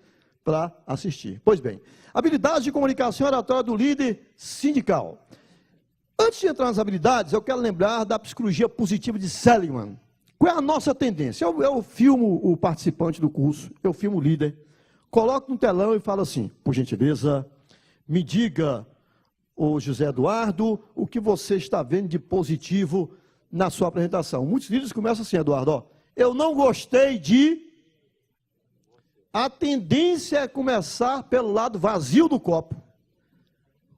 para assistir. Pois bem, habilidades de comunicação oratória do líder sindical. Antes de entrar nas habilidades, eu quero lembrar da psicologia positiva de Seligman. Qual é a nossa tendência? Eu filmo o participante do curso, eu filmo o líder, coloco no telão e falo assim, por gentileza, me diga, ô José Eduardo, o que você está vendo de positivo na sua apresentação. Muitos líderes começam assim, Eduardo, ó, eu não gostei de... A tendência é começar pelo lado vazio do copo.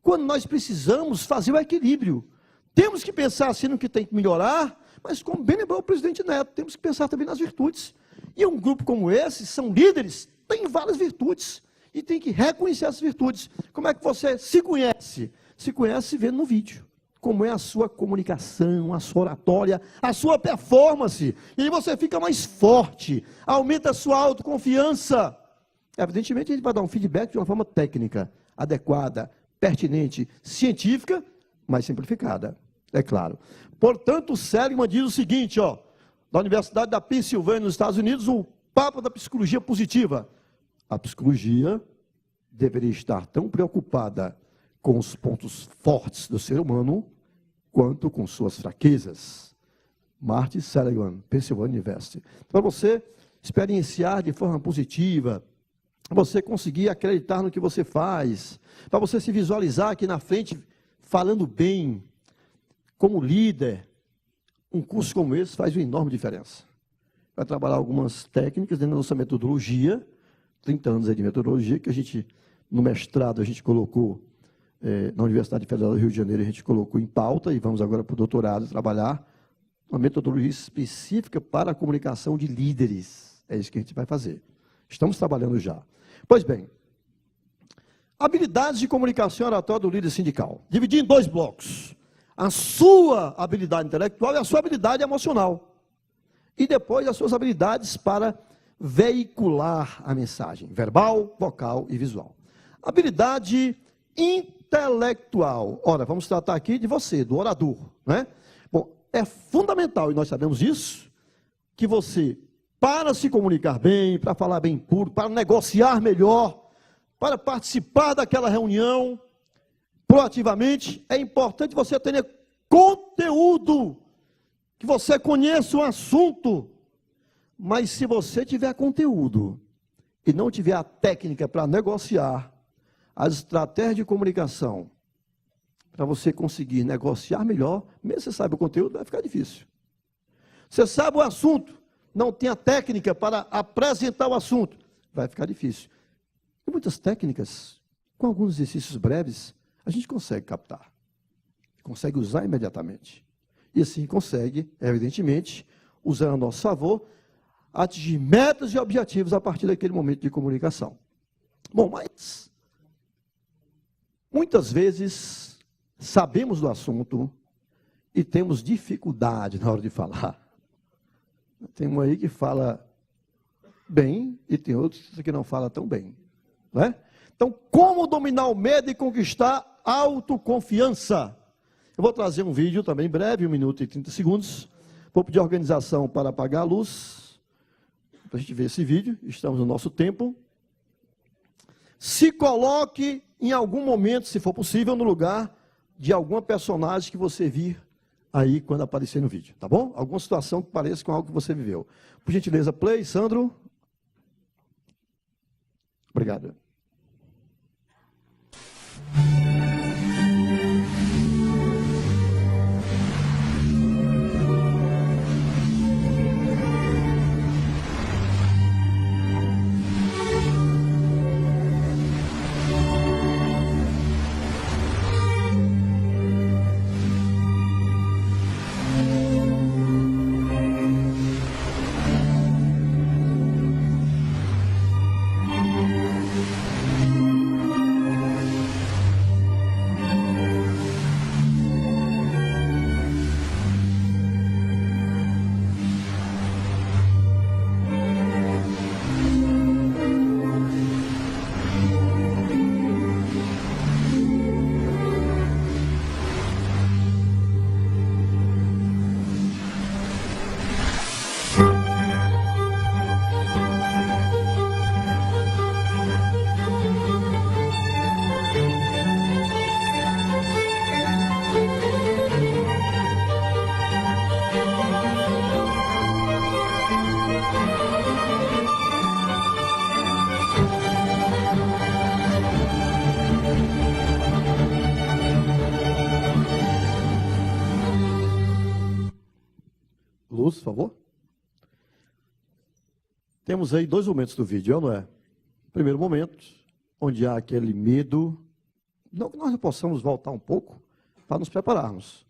Quando nós precisamos fazer o equilíbrio. Temos que pensar assim no que tem que melhorar, mas como bem lembrou o presidente Neto, temos que pensar também nas virtudes. E um grupo como esse, são líderes, tem várias virtudes, e tem que reconhecer essas virtudes. Como é que você se conhece? Se conhece vendo no vídeo. Como é a sua comunicação, a sua oratória, a sua performance. E aí você fica mais forte, aumenta a sua autoconfiança. Evidentemente, a gente vai dar um feedback de uma forma técnica, adequada, pertinente, científica, mas simplificada, é claro. Portanto, o Seligman diz o seguinte, ó, da Universidade da Pensilvânia, nos Estados Unidos, o Papa da Psicologia Positiva. A psicologia deveria estar tão preocupada com os pontos fortes do ser humano, quanto com suas fraquezas. Martin Seligman, Pennsylvania University. Para você experienciar de forma positiva, para você conseguir acreditar no que você faz, para você se visualizar aqui na frente, falando bem, como líder, um curso como esse faz uma enorme diferença. Vai trabalhar algumas técnicas dentro da nossa metodologia, 30 anos aí de metodologia, que a gente, no mestrado, a gente colocou, na Universidade Federal do Rio de Janeiro, a gente colocou em pauta, e vamos agora para o doutorado trabalhar uma metodologia específica para a comunicação de líderes. É isso que a gente vai fazer. Estamos trabalhando já. Pois bem, habilidades de comunicação oratória do líder sindical. Dividir em 2 blocos. A sua habilidade intelectual e a sua habilidade emocional. E depois as suas habilidades para veicular a mensagem, verbal, vocal e visual. Habilidade intelectual. Ora, vamos tratar aqui de você, do orador, né? Bom, é fundamental, e nós sabemos isso, que você, para se comunicar bem, para falar bem puro, para negociar melhor, para participar daquela reunião proativamente, é importante você ter conteúdo, que você conheça o assunto. Mas se você tiver conteúdo e não tiver a técnica para negociar, as estratégias de comunicação, para você conseguir negociar melhor, mesmo que você saiba o conteúdo, vai ficar difícil. Você sabe o assunto, não tem a técnica para apresentar o assunto, vai ficar difícil. E muitas técnicas, com alguns exercícios breves, a gente consegue captar, consegue usar imediatamente. E assim consegue, evidentemente, usar a nosso favor, atingir metas e objetivos a partir daquele momento de comunicação. Bom, mas muitas vezes sabemos do assunto e temos dificuldade na hora de falar. Tem um aí que fala bem e tem outros que não fala tão bem, não é? Então, como dominar o medo e conquistar a autoconfiança? Eu vou trazer um vídeo também breve, 1 minuto e 30 segundos. Vou pedir a organização para apagar a luz, para a gente ver esse vídeo. Estamos no nosso tempo. Se coloque em algum momento, se for possível, no lugar de alguma personagem que você vir aí quando aparecer no vídeo, tá bom? Alguma situação que pareça com algo que você viveu. Por gentileza, play, Sandro. Obrigado. Luz, por favor. Temos aí 2 momentos do vídeo, não é? Primeiro momento, onde há aquele medo, não que nós não possamos voltar um pouco para nos prepararmos.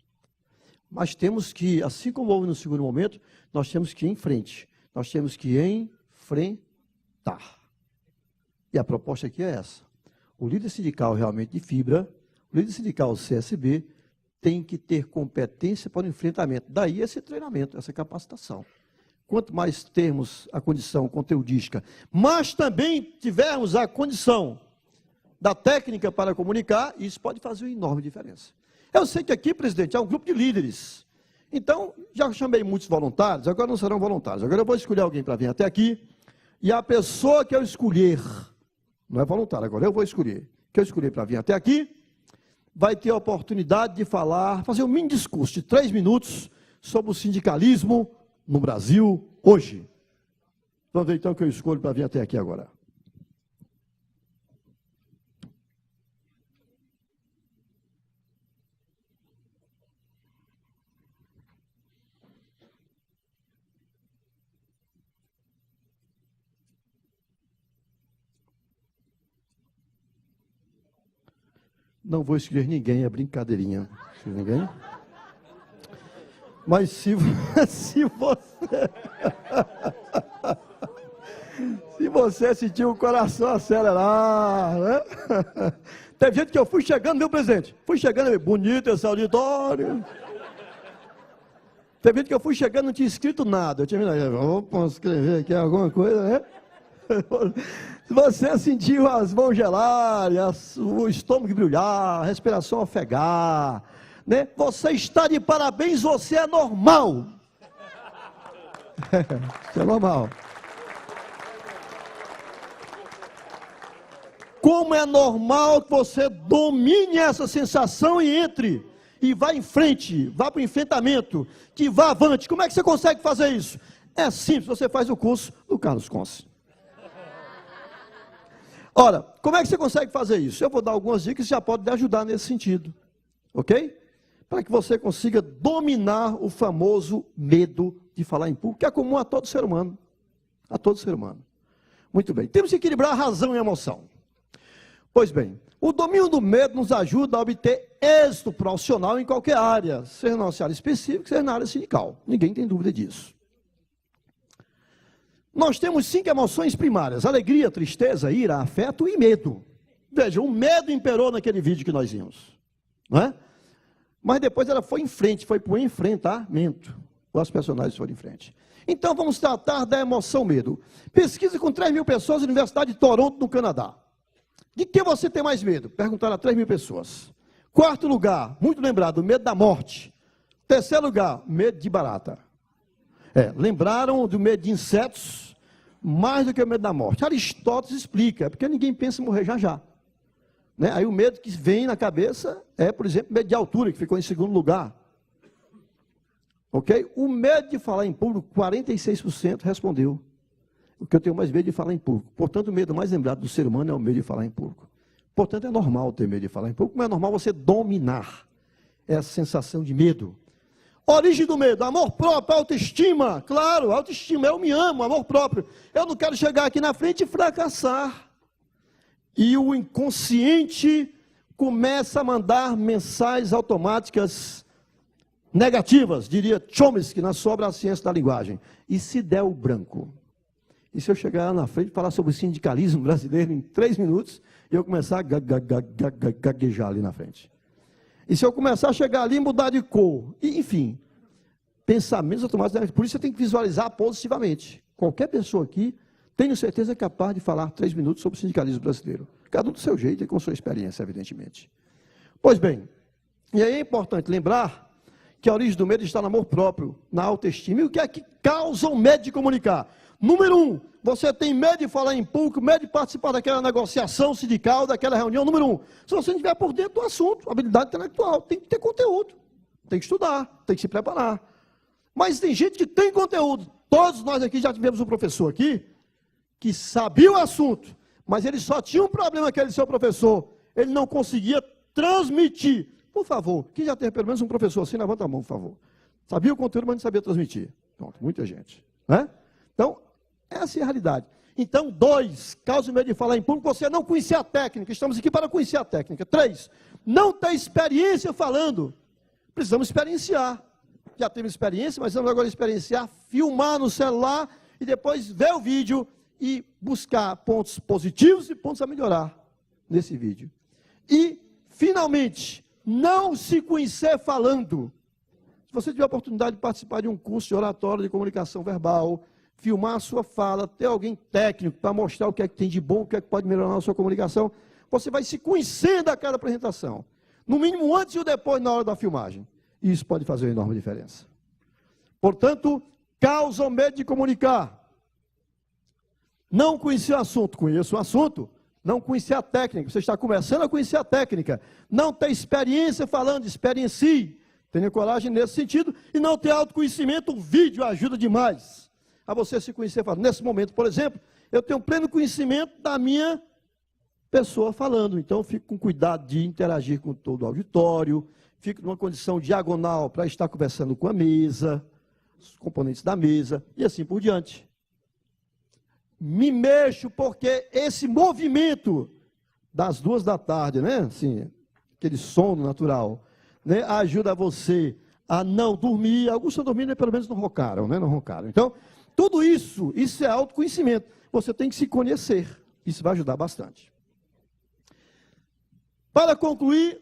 mas temos que, assim como houve no segundo momento, nós temos que ir em frente. Nós temos que enfrentar. E a proposta aqui é essa. O líder sindical realmente de fibra, o líder sindical CSB, tem que ter competência para o enfrentamento. Daí esse treinamento, essa capacitação. Quanto mais termos a condição conteudística, mas também tivermos a condição da técnica para comunicar, isso pode fazer uma enorme diferença. Eu sei que aqui, presidente, é um grupo de líderes. Então, já chamei muitos voluntários, agora não serão voluntários. Agora eu vou escolher alguém para vir até aqui, e a pessoa que eu escolher, não é voluntário, agora eu vou escolher, que eu escolher para vir até aqui, vai ter a oportunidade de falar, fazer um mini discurso de 3 minutos sobre o sindicalismo no Brasil hoje. Vamos ver então o que eu escolho para vir até aqui agora. Não vou escolher ninguém, é brincadeirinha. Ninguém? Mas se você sentir o coração acelerar, né? Teve gente que eu fui chegando, meu presidente, fui chegando, bonito esse auditório. Teve gente que eu fui chegando, não tinha escrito nada. Eu tinha vou escrever aqui alguma coisa, né? Se você sentiu as mãos gelarem, o estômago brilhar, a respiração ofegar, né? Você está de parabéns, você é normal. Isso é normal. Como é normal que você domine essa sensação e entre, e vá em frente, vá para o enfrentamento, que vá avante. Como é que você consegue fazer isso? É simples, você faz o curso do Carlos Conce. Ora, como é que você consegue fazer isso? Eu vou dar algumas dicas que já podem ajudar nesse sentido, ok? Para que você consiga dominar o famoso medo de falar em público, que é comum a todo ser humano. A todo ser humano. Muito bem, temos que equilibrar a razão e a emoção. Pois bem, o domínio do medo nos ajuda a obter êxito profissional em qualquer área, seja na área específica, seja na área sindical. Ninguém tem dúvida disso. Nós temos 5 emoções primárias: alegria, tristeza, ira, afeto e medo. Veja, o medo imperou naquele vídeo que nós vimos, não é? Mas depois ela foi em frente, foi para o enfrentamento. Os personagens foram em frente. Então vamos tratar da emoção medo. Pesquisa com 3.000 pessoas na Universidade de Toronto, no Canadá. De que você tem mais medo? Perguntaram a 3.000 pessoas. 4º lugar, muito lembrado, medo da morte. 3º lugar, medo de barata. Lembraram do medo de insetos, mais do que o medo da morte. Aristóteles explica, porque ninguém pensa em morrer já já. Né? Aí o medo que vem na cabeça é, por exemplo, medo de altura, que ficou em 2º lugar. Ok? O medo de falar em público, 46% respondeu. O que eu tenho mais medo de falar em público. Portanto, o medo mais lembrado do ser humano é o medo de falar em público. Portanto, é normal ter medo de falar em público, mas é normal você dominar essa sensação de medo. Origem do medo: amor próprio, autoestima. Claro, autoestima, eu me amo, amor próprio. Eu não quero chegar aqui na frente e fracassar. E o inconsciente começa a mandar mensagens automáticas negativas, diria Chomsky na sua obra A Ciência da Linguagem. E se der o branco? E se eu chegar lá na frente e falar sobre o sindicalismo brasileiro em 3 minutos, e eu começar a gaguejar ali na frente? E se eu começar a chegar ali e mudar de cor? E, enfim, pensamentos automáticos. Por isso você tem que visualizar positivamente. Qualquer pessoa aqui, tenho certeza, é capaz de falar 3 minutos sobre o sindicalismo brasileiro. Cada um do seu jeito e com sua experiência, evidentemente. Pois bem, e aí é importante lembrar que a origem do medo está no amor próprio, na autoestima. E o que é que causa o medo de comunicar? Número 1, você tem medo de falar em público, medo de participar daquela negociação sindical, daquela reunião. Número 1, se você não estiver por dentro do assunto, habilidade intelectual, tem que ter conteúdo, tem que estudar, tem que se preparar. Mas tem gente que tem conteúdo. Todos nós aqui já tivemos um professor aqui, que sabia o assunto, mas ele só tinha um problema, aquele seu professor, ele não conseguia transmitir. Por favor, quem já teve pelo menos um professor assim, levanta a mão, por favor. Sabia o conteúdo, mas não sabia transmitir. Pronto, muita gente, né? Então, essa é a realidade. Então, 2, causa o medo de falar em público, você não conhecer a técnica. Estamos aqui para conhecer a técnica. 3, não ter experiência falando. Precisamos experienciar. já teve experiência, mas vamos agora experienciar, filmar no celular e depois ver o vídeo e buscar pontos positivos e pontos a melhorar nesse vídeo. E, finalmente, não se conhecer falando. Se você tiver a oportunidade de participar de um curso de oratória, de comunicação verbal, filmar a sua fala, ter alguém técnico para mostrar o que é que tem de bom, o que é que pode melhorar na sua comunicação, você vai se conhecendo a cada apresentação. No mínimo antes e depois na hora da filmagem. E isso pode fazer uma enorme diferença. Portanto, causa medo de comunicar. Não conhecer o assunto, conheça o assunto. Não conhecer a técnica, você está começando a conhecer a técnica. Não ter experiência falando, experiencie. Tenha coragem nesse sentido. E não ter autoconhecimento, o vídeo ajuda demais a você se conhecer falando. Nesse momento, por exemplo, eu tenho pleno conhecimento da minha pessoa falando. Então, eu fico com cuidado de interagir com todo o auditório, fico numa condição diagonal para estar conversando com a mesa, os componentes da mesa, e assim por diante. Me mexo porque esse movimento das 2 da tarde, né, assim, aquele sono natural, né, ajuda você a não dormir. Alguns estão dormindo e pelo menos não roncaram, né, não roncaram. Então, tudo isso é autoconhecimento. Você tem que se conhecer. Isso vai ajudar bastante. Para concluir,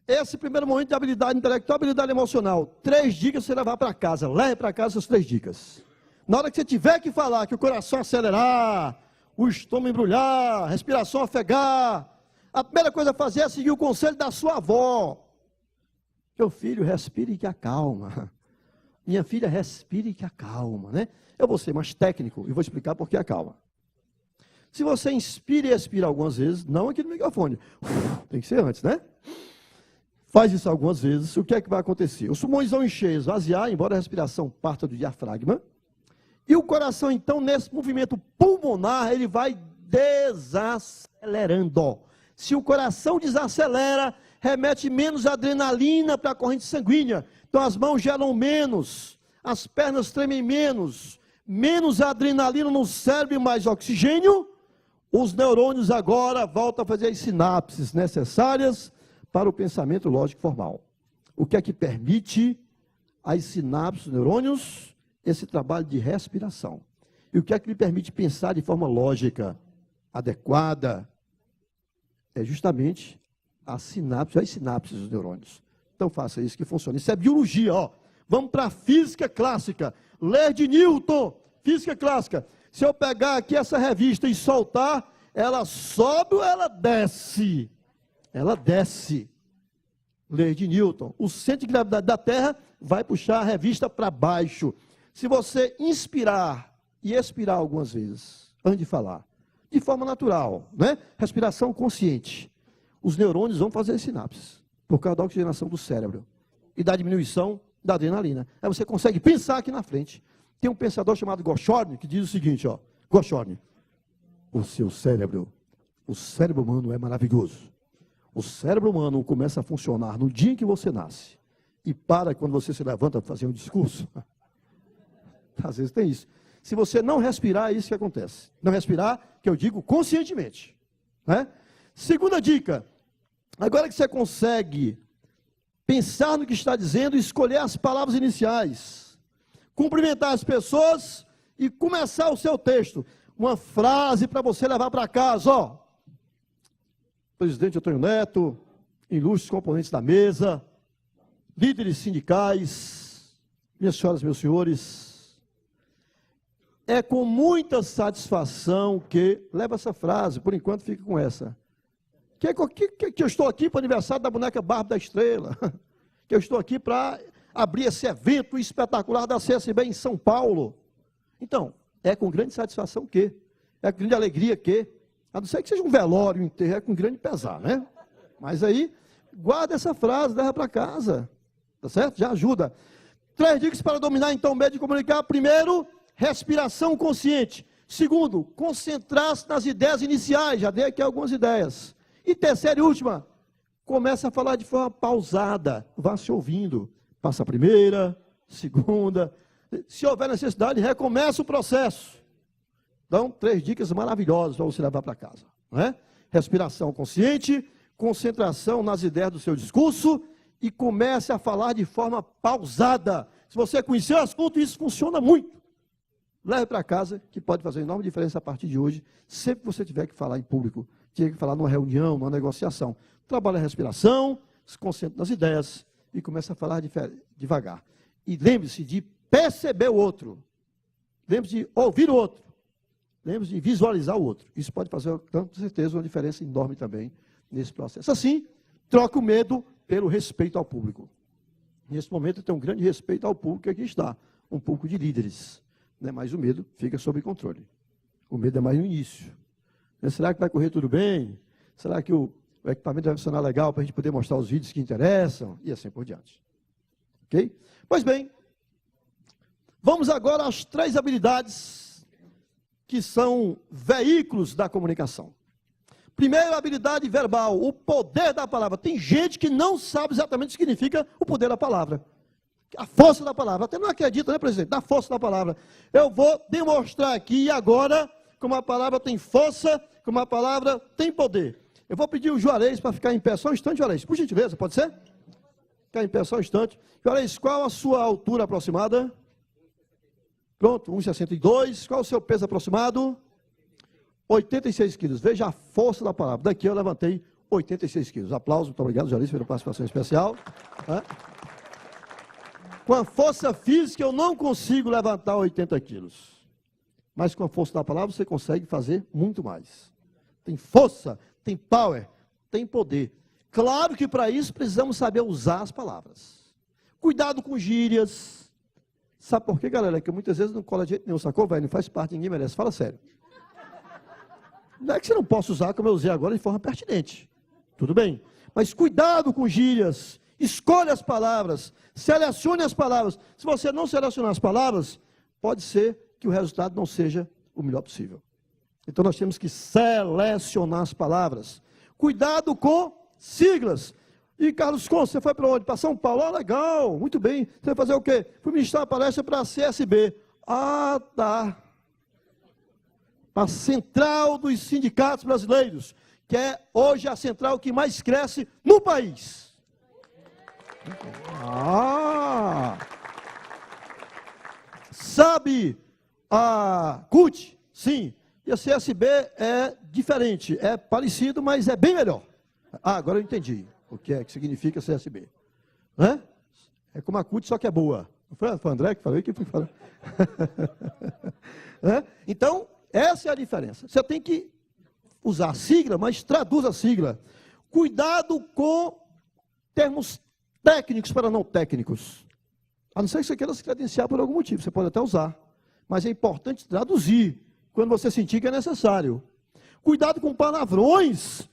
esse primeiro momento de habilidade intelectual, habilidade emocional. 3 dicas você levar para casa. Leve para casa essas 3 dicas. Na hora que você tiver que falar, que o coração acelerar, o estômago embrulhar, a respiração ofegar, a primeira coisa a fazer é seguir o conselho da sua avó. Meu filho, respire e que acalma. Minha filha, respire e que acalma, né? Eu vou ser mais técnico e vou explicar por que acalma. Se você inspira e expira algumas vezes, não aqui no microfone, tem que ser antes, né? Faz isso algumas vezes, o que é que vai acontecer? Os pulmões vão encher, esvaziar, embora a respiração parta do diafragma, e o coração, então, nesse movimento pulmonar, ele vai desacelerando. Se o coração desacelera, remete menos adrenalina para a corrente sanguínea, então as mãos gelam menos, as pernas tremem menos adrenalina no cérebro e mais oxigênio, os neurônios agora voltam a fazer as sinapses necessárias para o pensamento lógico formal. O que é que permite as sinapses dos neurônios? Esse trabalho de respiração. E o que é que lhe permite pensar de forma lógica, adequada? É justamente as sinapses dos neurônios. Então faça isso que funciona. Isso é biologia, ó. Vamos para a física clássica. Ler de Newton, física clássica. Se eu pegar aqui essa revista e soltar, ela sobe ou ela desce? Ela desce. Ler de Newton. O centro de gravidade da Terra vai puxar a revista para baixo. Se você inspirar e expirar algumas vezes, antes de falar, de forma natural, né? Respiração consciente, os neurônios vão fazer sinapses, por causa da oxigenação do cérebro e da diminuição da adrenalina. Aí você consegue pensar aqui na frente. Tem um pensador chamado Goshorn que diz o seguinte, ó, Goshorn, o cérebro humano é maravilhoso. O cérebro humano começa a funcionar no dia em que você nasce e para quando você se levanta para fazer um discurso. Às vezes tem isso. Se você não respirar, é isso que acontece. Não respirar, que eu digo conscientemente, né? Segunda dica, agora que você consegue pensar no que está dizendo, escolher as palavras iniciais, cumprimentar as pessoas e começar o seu texto. Uma frase para você levar para casa, ó. Presidente Antônio Neto, ilustres componentes da mesa, líderes sindicais, minhas senhoras e meus senhores, é com muita satisfação que, leva essa frase, por enquanto fica com essa, que eu estou aqui para o aniversário da boneca Bárbara da Estrela, que eu estou aqui para abrir esse evento espetacular da CSB em São Paulo. Então, é com grande satisfação que, é com grande alegria que, a não ser que seja um velório inteiro, é com grande pesar, né? Mas aí, guarda essa frase, leva para casa, tá certo? Já ajuda. 3 dicas para dominar, então, o medo de comunicar. Primeiro, respiração consciente. Segundo, concentrar-se nas ideias iniciais, já dei aqui algumas ideias. E terceira e última, começa a falar de forma pausada, vá se ouvindo. Passa a primeira, segunda, se houver necessidade, recomeça o processo. Então, 3 dicas maravilhosas para você levar para casa, não é? Respiração consciente, concentração nas ideias do seu discurso e comece a falar de forma pausada. Se você conhecer o assunto, isso funciona muito. Leve para casa, que pode fazer uma enorme diferença a partir de hoje, sempre que você tiver que falar em público, tiver que falar numa reunião, numa negociação. Trabalhe a respiração, se concentre nas ideias e comece a falar devagar. E lembre-se de perceber o outro. Lembre-se de ouvir o outro. Lembre-se de visualizar o outro. Isso pode fazer, com certeza, uma diferença enorme também nesse processo. Assim, troca o medo pelo respeito ao público. Nesse momento, eu tenho um grande respeito ao público que aqui está. Um público de líderes. Mas o medo fica sob controle. O medo é mais no início. Será que vai correr tudo bem? Será que o equipamento vai funcionar legal para a gente poder mostrar os vídeos que interessam? E assim por diante. Ok? Pois bem, vamos agora às 3 habilidades que são veículos da comunicação. Primeiro, a habilidade verbal, o poder da palavra. Tem gente que não sabe exatamente o que significa o poder da palavra. A força da palavra. Até não acredita, né, presidente? Da força da palavra. Eu vou demonstrar aqui agora como a palavra tem força, como a palavra tem poder. Eu vou pedir o Juarez para ficar em pé só um instante, Juarez. Por gentileza, pode ser? Ficar em pé só um instante. Juarez, qual a sua altura aproximada? Pronto, 1,62. Qual o seu peso aproximado? 86 quilos. Veja a força da palavra. Daqui eu levantei 86 quilos. Aplausos, muito obrigado, Juarez, pela participação especial. Com a força física eu não consigo levantar 80 quilos. Mas com a força da palavra você consegue fazer muito mais. Tem força, tem power, tem poder. Claro que para isso precisamos saber usar as palavras. Cuidado com gírias. Sabe por quê, galera? Que muitas vezes não cola de jeito nenhum, sacou, velho? Não faz parte, ninguém merece. Fala sério. Não é que você não possa usar, como eu usei agora, de forma pertinente. Tudo bem. Mas cuidado com gírias. Escolha as palavras. Selecione as palavras. Se você não selecionar as palavras, pode ser que o resultado não seja o melhor possível. Então nós temos que selecionar as palavras. Cuidado com siglas. E Carlos Conce, você foi para onde? Para São Paulo? Ah, legal, muito bem. Você vai fazer o quê? Fui ministrar uma palestra para a CSB. Ah, tá. Para a Central dos Sindicatos Brasileiros, que é hoje a central que mais cresce no país. Ah! Sabe a CUT? Sim. E a CSB é diferente, é parecido, mas é bem melhor. Ah, agora eu entendi o que é que significa CSB. Né? É como a CUT, só que é boa. Não foi o André que falou? Quem foi que falou? Então, essa é a diferença. Você tem que usar a sigla, mas traduz a sigla. Cuidado com termos técnicos para não técnicos. A não ser que você queira se credenciar por algum motivo, você pode até usar. Mas é importante traduzir quando você sentir que é necessário. Cuidado com palavrões.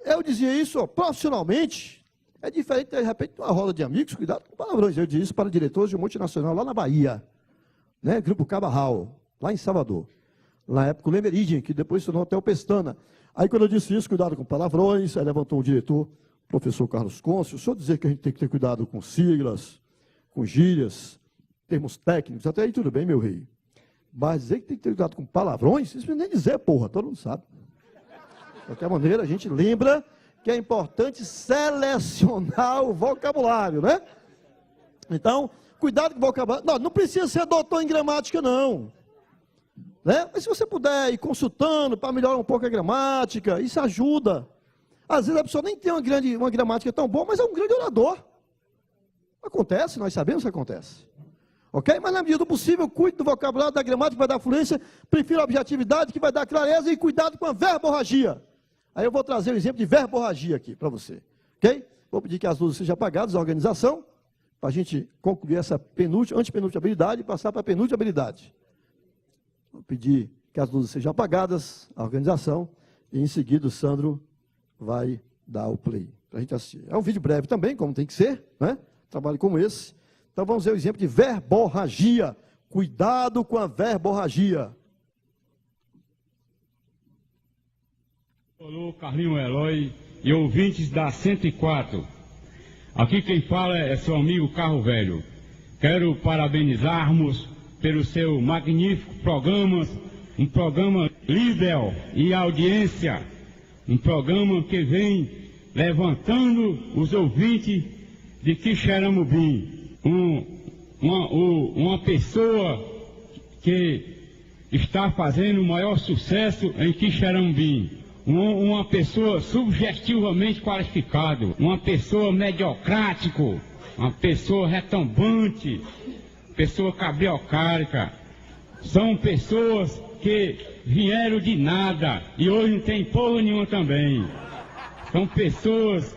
Eu dizia isso profissionalmente. É diferente, de repente, uma roda de amigos, cuidado com palavrões. Eu disse isso para diretores de uma multinacional lá na Bahia. Né? Grupo Cabarral, lá em Salvador. Na época, o Lemeridian, que depois se tornou até o Pestana. Aí, quando eu disse isso, cuidado com palavrões, aí levantou o diretor, o professor Carlos Conce, o senhor dizer que a gente tem que ter cuidado com siglas, com gírias, termos técnicos, até aí tudo bem, meu rei. Mas dizer que tem que ter cuidado com palavrões, isso não nem dizer, porra, todo mundo sabe. De qualquer maneira, a gente lembra que é importante selecionar o vocabulário, né? Então, cuidado com o vocabulário. Não precisa ser doutor em gramática, não. Né? Mas se você puder ir consultando para melhorar um pouco a gramática, isso ajuda. Às vezes a pessoa nem tem uma gramática tão boa, mas é um grande orador. Acontece, nós sabemos que acontece. Ok? Mas na medida do possível, cuide do vocabulário, da gramática, que vai dar fluência, prefiro a objetividade, que vai dar clareza, e cuidado com a verborragia. Aí eu vou trazer um exemplo de verborragia aqui para você. Ok? Vou pedir que as luzes sejam apagadas da organização, para a gente concluir essa antepenúltima habilidade e passar para a penúltima habilidade. Vou pedir que as luzes sejam apagadas, a organização, e em seguida o Sandro vai dar o play para a gente assistir. É um vídeo breve também, como tem que ser, né? Trabalho como esse. Então vamos ver o exemplo de verborragia. Cuidado com a verborragia. Olá, Carlinho Eloy e ouvintes da 104. Aqui quem fala é seu amigo Carro Velho. Quero parabenizarmos pelo seu magnífico programa, um programa líder e audiência, um programa que vem levantando os ouvintes de Quixeramobim, uma pessoa que está fazendo o maior sucesso em Quixeramobim, uma pessoa subjetivamente qualificada, uma pessoa mediocrática, uma pessoa retumbante, pessoa cabriocárica. São pessoas que vieram de nada e hoje não tem porra nenhuma também. São pessoas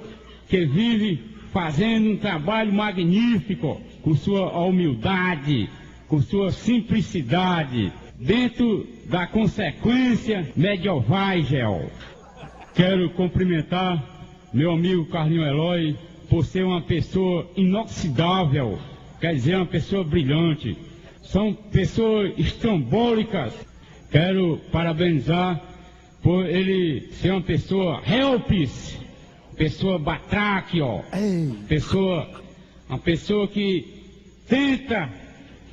que vivem fazendo um trabalho magnífico, com sua humildade, com sua simplicidade, dentro da consequência medieval. Quero cumprimentar meu amigo Carlinho Eloy por ser uma pessoa inoxidável, quer dizer, uma pessoa brilhante. São pessoas estrambólicas. Quero parabenizar por ele ser uma pessoa helpis, pessoa batráquio, uma pessoa que tenta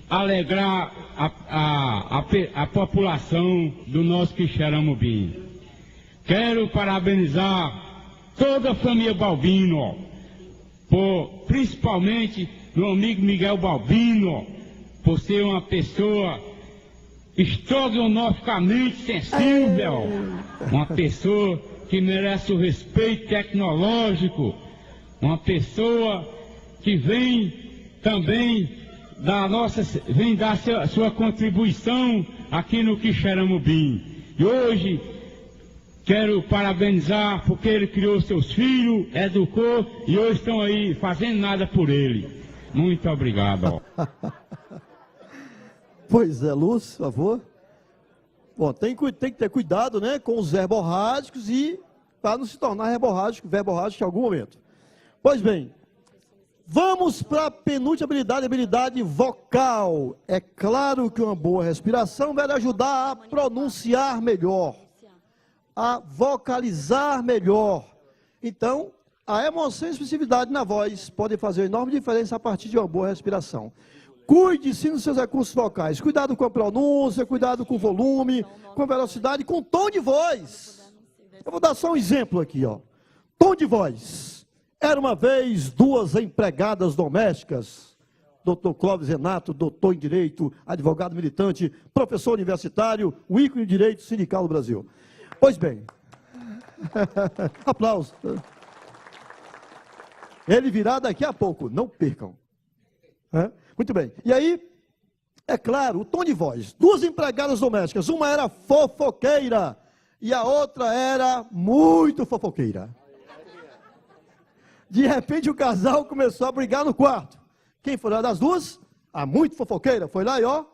alegrar a população do nosso Quixeramobim. Quero parabenizar toda a família Balbino, principalmente meu amigo Miguel Balbino, por ser uma pessoa estrogonoficamente sensível, uma pessoa que merece o respeito tecnológico, uma pessoa que vem também vem dar sua contribuição aqui no Quixeramobim. E hoje quero parabenizar porque ele criou seus filhos, educou e hoje estão aí fazendo nada por ele. Muito obrigado. Pois é, Lúcio, por favor. Bom, tem que ter cuidado, né, com os verborrágicos e para não se tornar verborrágico em algum momento. Pois bem, vamos para a penúltima habilidade vocal. É claro que uma boa respiração vai ajudar a pronunciar melhor, a vocalizar melhor. Então, a emoção e a expressividade na voz podem fazer enorme diferença a partir de uma boa respiração. Cuide-se nos seus recursos vocais. Cuidado com a pronúncia, cuidado com o volume, com a velocidade, com o tom de voz. Eu vou dar só um exemplo aqui, ó. Tom de voz. Era uma vez duas empregadas domésticas, doutor Clóvis Renato, doutor em Direito, advogado militante, professor universitário, o ícone de Direito Sindical do Brasil. Pois bem, aplausos. Ele virá daqui a pouco, não percam. Muito bem, e aí, é claro, o tom de voz. Duas empregadas domésticas, uma era fofoqueira e a outra era muito fofoqueira. De repente o casal começou a brigar no quarto. Quem foi lá das duas? A muito fofoqueira, foi lá e ó.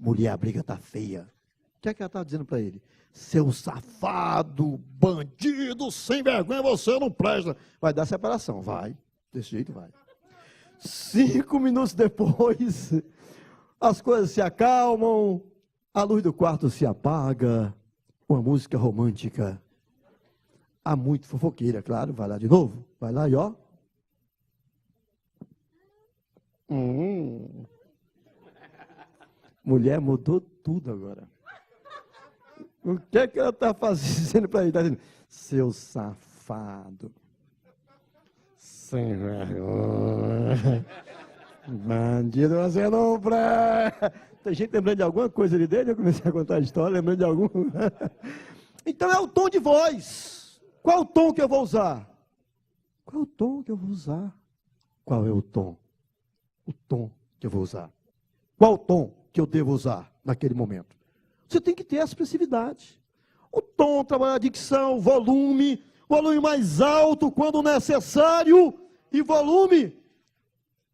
Mulher, a briga tá feia. O que é que ela estava dizendo para ele? Seu safado, bandido, sem vergonha, você não presta. Vai dar separação, vai. Desse jeito vai. 5 minutos depois, as coisas se acalmam, a luz do quarto se apaga, uma música romântica. A muito fofoqueira, claro, vai lá de novo. Vai lá e ó. Mulher mudou tudo agora. O que é que ela está fazendo para ele? Está dizendo, seu safado. Sem vergonha. Bandido, você não presta. Tem gente lembrando de alguma coisa ali dele? Eu comecei a contar a história, lembrando de algum. Então é o tom de voz. Qual o tom que eu vou usar? Qual é o tom que eu vou usar? Qual é o tom? O tom que eu vou usar. Qual o tom que eu devo usar naquele momento? Você tem que ter a expressividade. O tom, trabalhar a dicção, volume mais alto quando necessário e volume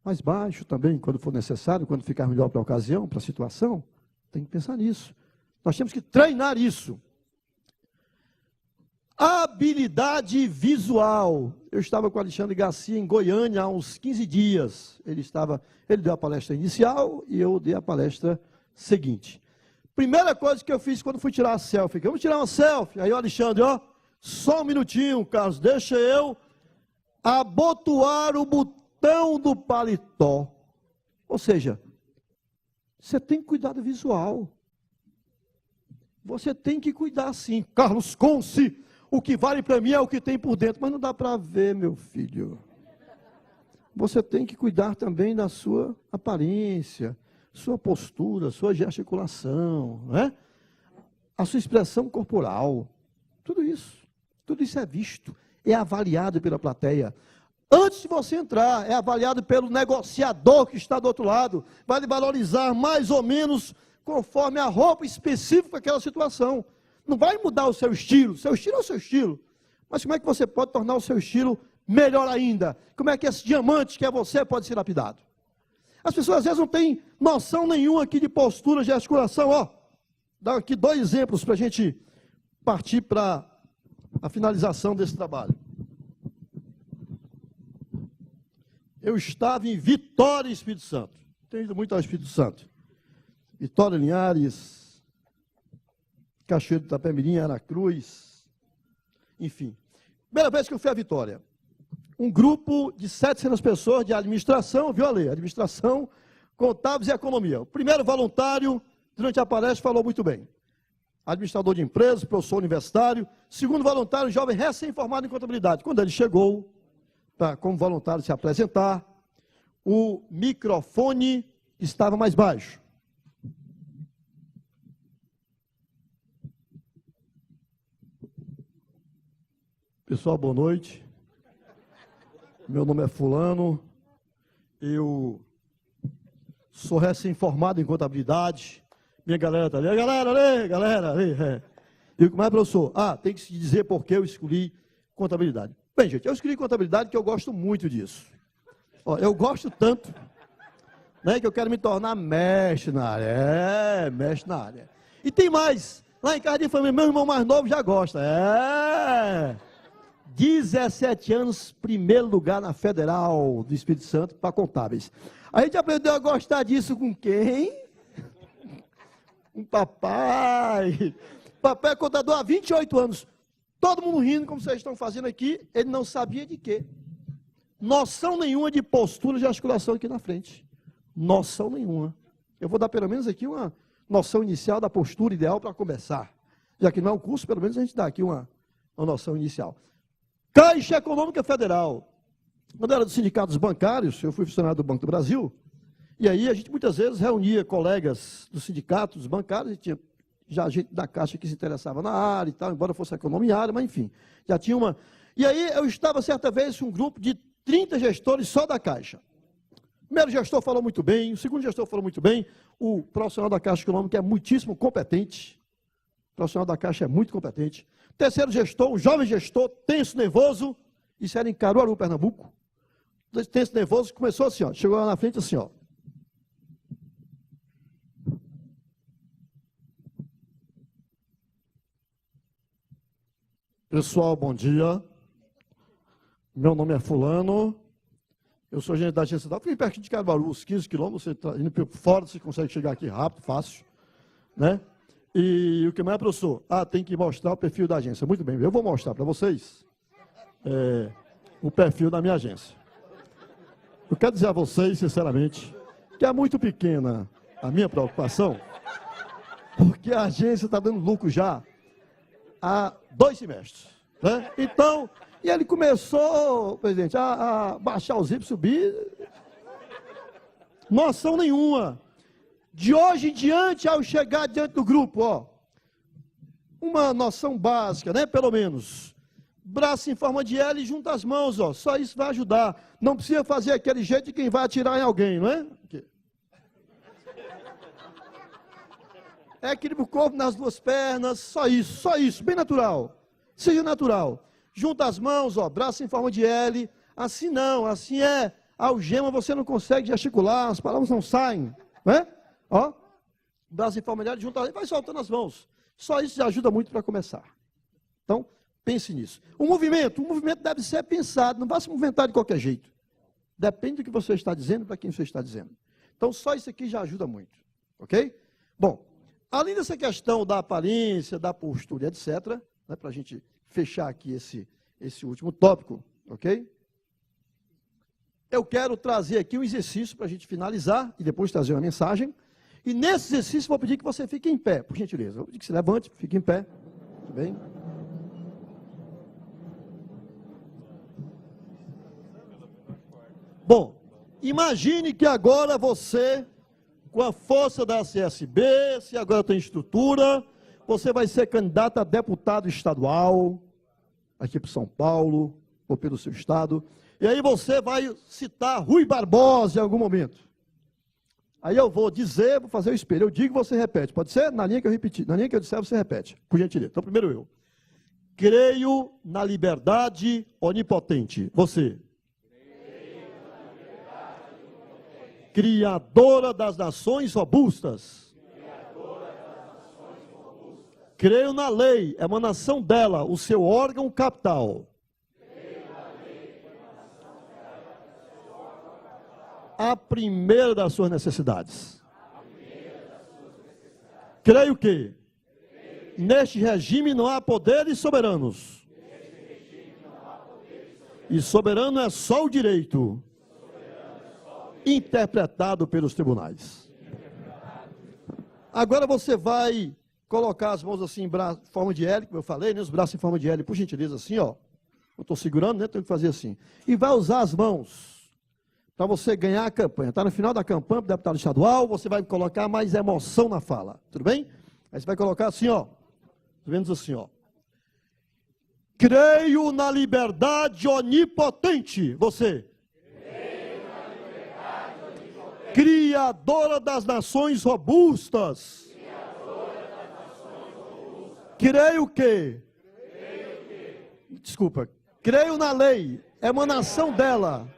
mais baixo também quando for necessário, quando ficar melhor para a ocasião, para a situação. Tem que pensar nisso. Nós temos que treinar isso. Habilidade visual. Eu estava com o Alexandre Garcia em Goiânia há uns 15 dias. Ele deu a palestra inicial e eu dei a palestra seguinte. Primeira coisa que eu fiz quando fui tirar a selfie. Vamos tirar uma selfie. Aí o Alexandre, ó, só um minutinho, Carlos, deixa eu abotoar o botão do paletó. Ou seja, você tem cuidado visual. Você tem que cuidar sim. Carlos Conce, o que vale para mim é o que tem por dentro. Mas não dá para ver, meu filho. Você tem que cuidar também da sua aparência, sua postura, sua gesticulação, né? A sua expressão corporal. Tudo isso é visto, é avaliado pela plateia. Antes de você entrar, é avaliado pelo negociador que está do outro lado. Vai lhe valorizar mais ou menos conforme a roupa específica daquela situação. Não vai mudar o seu estilo é o seu estilo. Mas como é que você pode tornar o seu estilo melhor ainda? Como é que esse diamante que é você pode ser lapidado? As pessoas às vezes não têm noção nenhuma aqui de postura, gesticulação. Ó, dá aqui 2 exemplos para a gente partir para a finalização desse trabalho. Eu estava em Vitória, Espírito Santo. Tenho ido muito ao Espírito Santo. Vitória, Linhares, Cachoeiro de Itapemirim, Aracruz, enfim. Primeira vez que eu fui a Vitória. Um grupo de 700 pessoas de administração, viu, Ale? Administração, contábeis e economia. O primeiro voluntário, durante a palestra, falou muito bem. Administrador de empresas, professor universitário. Segundo voluntário, jovem recém-formado em contabilidade. Quando ele chegou, como voluntário se apresentar, o microfone estava mais baixo. Pessoal, boa noite. Meu nome é fulano, eu sou recém-formado em contabilidade. Minha galera está ali, galera ali. E como é, professor? Tem que se dizer por que eu escolhi contabilidade. Bem, gente, eu escolhi contabilidade porque eu gosto muito disso. Ó, eu gosto tanto, né, que eu quero me tornar mestre na área. Mestre na área. E tem mais, lá em casa de família, meu irmão mais novo já gosta. 17 anos, primeiro lugar na Federal do Espírito Santo para contábeis. A gente aprendeu a gostar disso com quem? Com papai. Papai é contador há 28 anos. Todo mundo rindo, como vocês estão fazendo aqui, ele não sabia de quê. Noção nenhuma de postura de articulação aqui na frente. Noção nenhuma. Eu vou dar pelo menos aqui uma noção inicial da postura ideal para começar. Já que não é um curso, pelo menos a gente dá aqui uma noção inicial. Caixa Econômica Federal. Quando eu era dos sindicatos bancários, eu fui funcionário do Banco do Brasil, e aí a gente muitas vezes reunia colegas dos sindicatos bancários, e tinha já gente da Caixa que se interessava na área e tal, embora fosse economia área, mas enfim, já tinha uma... E aí eu estava certa vez com um grupo de 30 gestores só da Caixa. O primeiro gestor falou muito bem, o segundo gestor falou muito bem, o profissional da Caixa Econômica é muitíssimo competente, o profissional da Caixa é muito competente. Terceiro gestor, um jovem gestor, tenso, nervoso, isso era em Caruaru, Pernambuco, tenso, nervoso, começou assim, ó, chegou lá na frente assim, ó. Pessoal, bom dia. Meu nome é fulano, eu sou gerente da agência da... Fiquei perto de Caruaru, uns 15 quilômetros, você está indo por fora, você consegue chegar aqui rápido, fácil, né? E o que mais, professor? Tem que mostrar o perfil da agência. Muito bem, eu vou mostrar para vocês o perfil da minha agência. Eu quero dizer a vocês, sinceramente, que é muito pequena a minha preocupação, porque a agência está dando lucro já há 2 semestres. Né? Então, e ele começou, presidente, a baixar os zips, subir. Noção nenhuma. De hoje em diante, ao chegar diante do grupo, ó, uma noção básica, né, pelo menos. Braço em forma de L e junta as mãos, ó, só isso vai ajudar. Não precisa fazer aquele jeito de quem vai atirar em alguém, não é? É equilíbrio o corpo nas 2 pernas, só isso, bem natural. Seja natural. Junta as mãos, ó, braço em forma de L. Assim não, assim é algema, você não consegue gesticular, as palavras não saem, né? Ó, braço em forma de L, junta, vai soltando as mãos. Só isso já ajuda muito para começar. Então, pense nisso. O movimento deve ser pensado, não vai se movimentar de qualquer jeito. Depende do que você está dizendo, para quem você está dizendo. Então, só isso aqui já ajuda muito, ok? Bom, além dessa questão da aparência, da postura, etc., né, para a gente fechar aqui esse último tópico, ok? Eu quero trazer aqui um exercício para a gente finalizar e depois trazer uma mensagem. E nesse exercício vou pedir que você fique em pé, por gentileza. Vou pedir que se levante, fique em pé. Tudo bem? Imagine que agora você, com a força da CSB, se agora tem estrutura, você vai ser candidato a deputado estadual, aqui para São Paulo, ou pelo seu estado, e aí você vai citar Rui Barbosa em algum momento. Aí eu vou dizer, vou fazer o espelho, eu digo e você repete, pode ser? Na linha que eu repeti, na linha que eu disser você repete, por gentileza. Então primeiro eu. Creio na liberdade onipotente. Você. Criadora das nações robustas. Creio na lei, emanação dela, o seu órgão capital. A primeira das suas necessidades. Creio que neste regime não há poderes soberanos. E soberano é só o direito interpretado pelos tribunais. Agora você vai colocar as mãos assim em forma de L, como eu falei, né? Os braços em forma de L, por gentileza, assim, ó. Eu estou segurando, né? Tenho que fazer assim. E vai usar as mãos para você ganhar a campanha. Está no final da campanha para deputado estadual, você vai colocar mais emoção na fala. Tudo bem? Aí você vai colocar assim, ó. Vendo assim, ó. Creio na liberdade onipotente. Você. Criadora das nações robustas. Creio que. Desculpa. Creio na lei, emanação dela,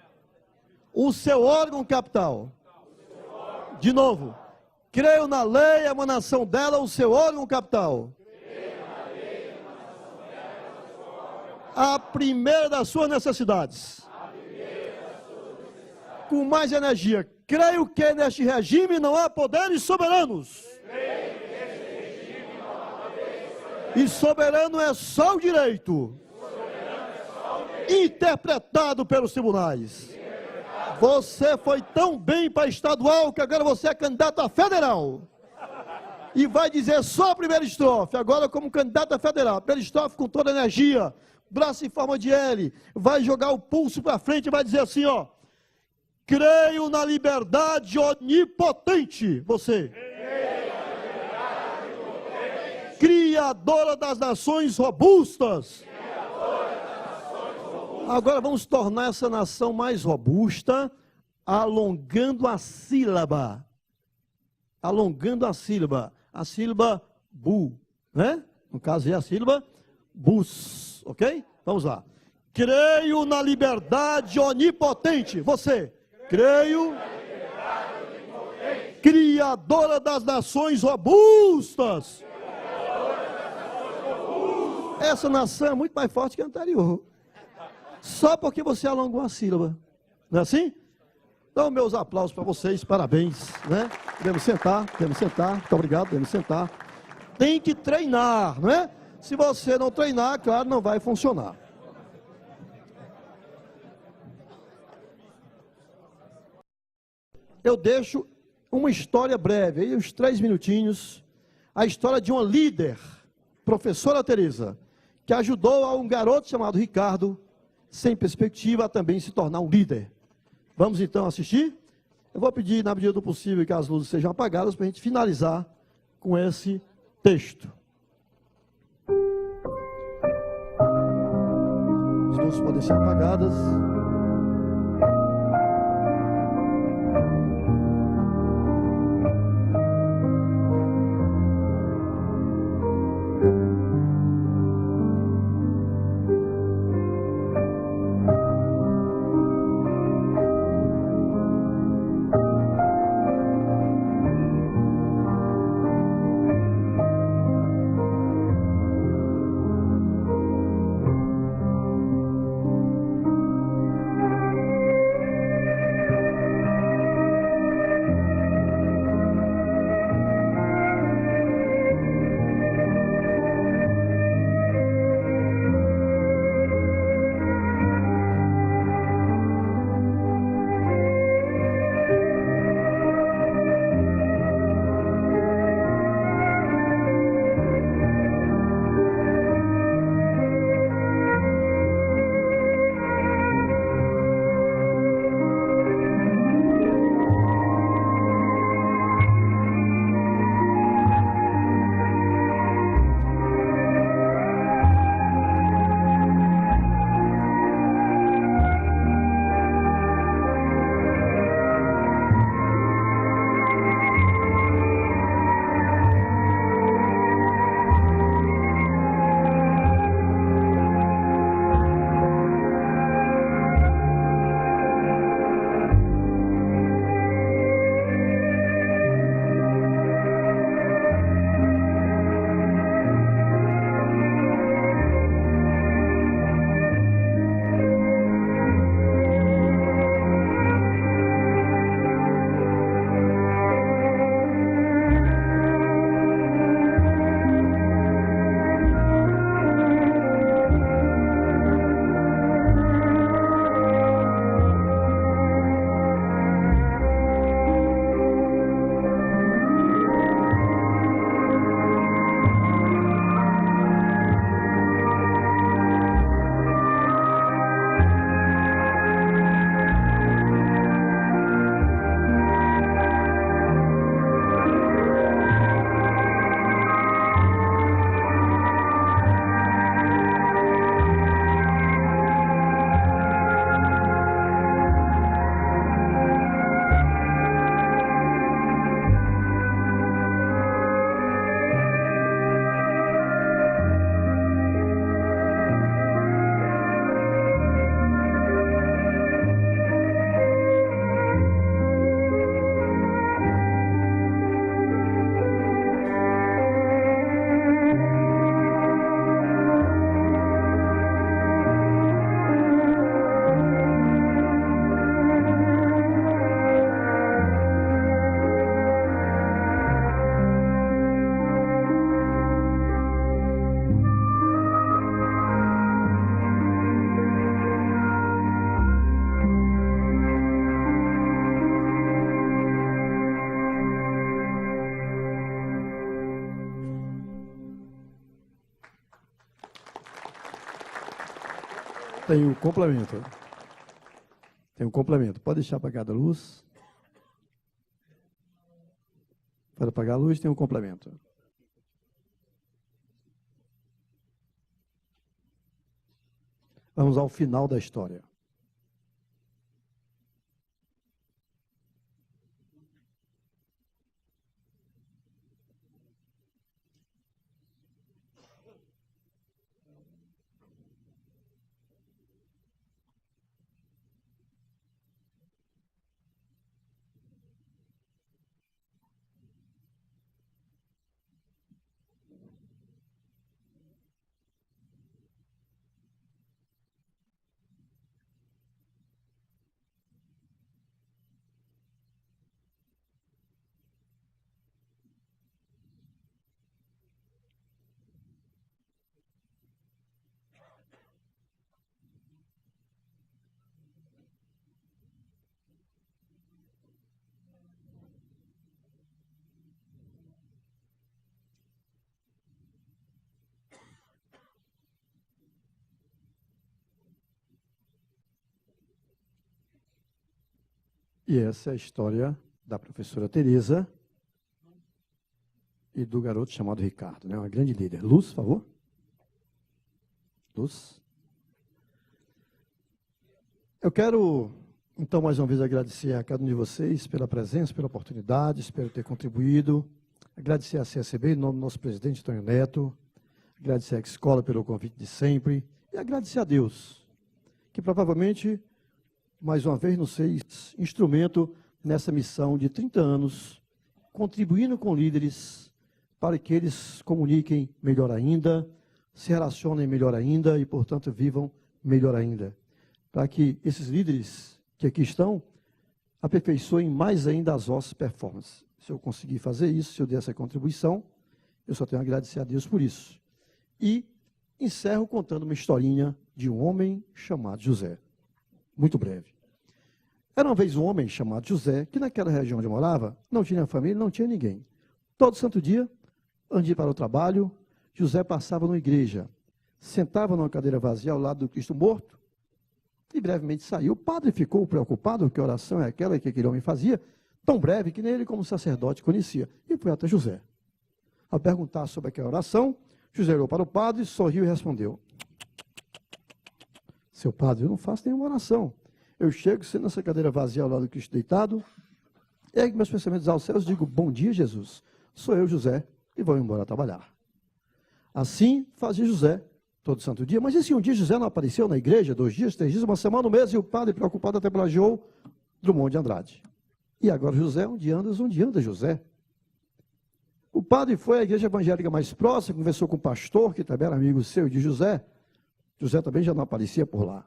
o seu órgão capital. De novo. Creio na lei, emanação dela, o seu órgão capital. A primeira das suas necessidades. Com mais energia. Creio que neste regime não há poderes soberanos. E soberano é só o direito. Interpretado pelos tribunais. Você foi tão bem para estadual que agora você é candidato a federal. E vai dizer só a primeira estrofe. Agora como candidato a federal. Primeira estrofe com toda a energia. Braço em forma de L. Vai jogar o pulso para frente e vai dizer assim, ó. Creio na liberdade onipotente. Você. Criadora das nações robustas. Agora vamos tornar essa nação mais robusta, alongando a sílaba. Alongando a sílaba. A sílaba bu, né? No caso é a sílaba bus, ok? Vamos lá. Creio na liberdade onipotente. Você. Creio. Criadora das nações robustas. Essa nação é muito mais forte que a anterior. Só porque você alongou a sílaba. Não é assim? Então, meus aplausos para vocês, parabéns, né? Podemos sentar, muito obrigado, podemos sentar. Tem que treinar, não é? Se você não treinar, claro, não vai funcionar. Eu deixo uma história breve, aí uns 3 minutinhos, a história de uma líder, professora Teresa, que ajudou a um garoto chamado Ricardo, sem perspectiva, a também se tornar um líder. Vamos então assistir? Eu vou pedir, na medida do possível, que as luzes sejam apagadas para a gente finalizar com esse texto. As luzes podem ser apagadas. Tem o complemento. Tem um complemento. Pode deixar apagada a luz. Para apagar a luz, tem um complemento. Vamos ao final da história. E essa é a história da professora Teresa e do garoto chamado Ricardo, né? Uma grande líder. Luz, por favor. Luz. Eu quero, então, mais uma vez agradecer a cada um de vocês pela presença, pela oportunidade, espero ter contribuído. Agradecer à CSB, em nome do nosso presidente, Antônio Neto. Agradecer à escola pelo convite de sempre. E agradecer a Deus, que provavelmente, mais uma vez, nos fez instrumento nessa missão de 30 anos, contribuindo com líderes para que eles comuniquem melhor ainda, se relacionem melhor ainda e, portanto, vivam melhor ainda. Para que esses líderes que aqui estão aperfeiçoem mais ainda as vossas performances. Se eu conseguir fazer isso, se eu der essa contribuição, eu só tenho a agradecer a Deus por isso. E encerro contando uma historinha de um homem chamado José. Muito breve. Era uma vez um homem chamado José, que naquela região onde morava, não tinha família, não tinha ninguém. Todo santo dia, antes de ir para o trabalho, José passava numa igreja, sentava numa cadeira vazia ao lado do Cristo morto, e brevemente saiu. O padre ficou preocupado, que oração é aquela que aquele homem fazia, tão breve que nem ele como sacerdote conhecia, e foi até José. Ao perguntar sobre aquela oração, José olhou para o padre, sorriu e respondeu: seu padre, eu não faço nenhuma oração. Eu chego, sendo nessa cadeira vazia ao lado do Cristo deitado, ergo meus pensamentos aos céus e digo: bom dia, Jesus. Sou eu, José, e vou embora trabalhar. Assim fazia José todo santo dia. Mas e se um dia José não apareceu na igreja, 2 dias, 3 dias, uma semana, um mês, e o padre, preocupado, até plagiou Drummond de Andrade. E agora José, onde anda José? O padre foi à igreja evangélica mais próxima, conversou com o pastor, que também era amigo seu de José. José também já não aparecia por lá.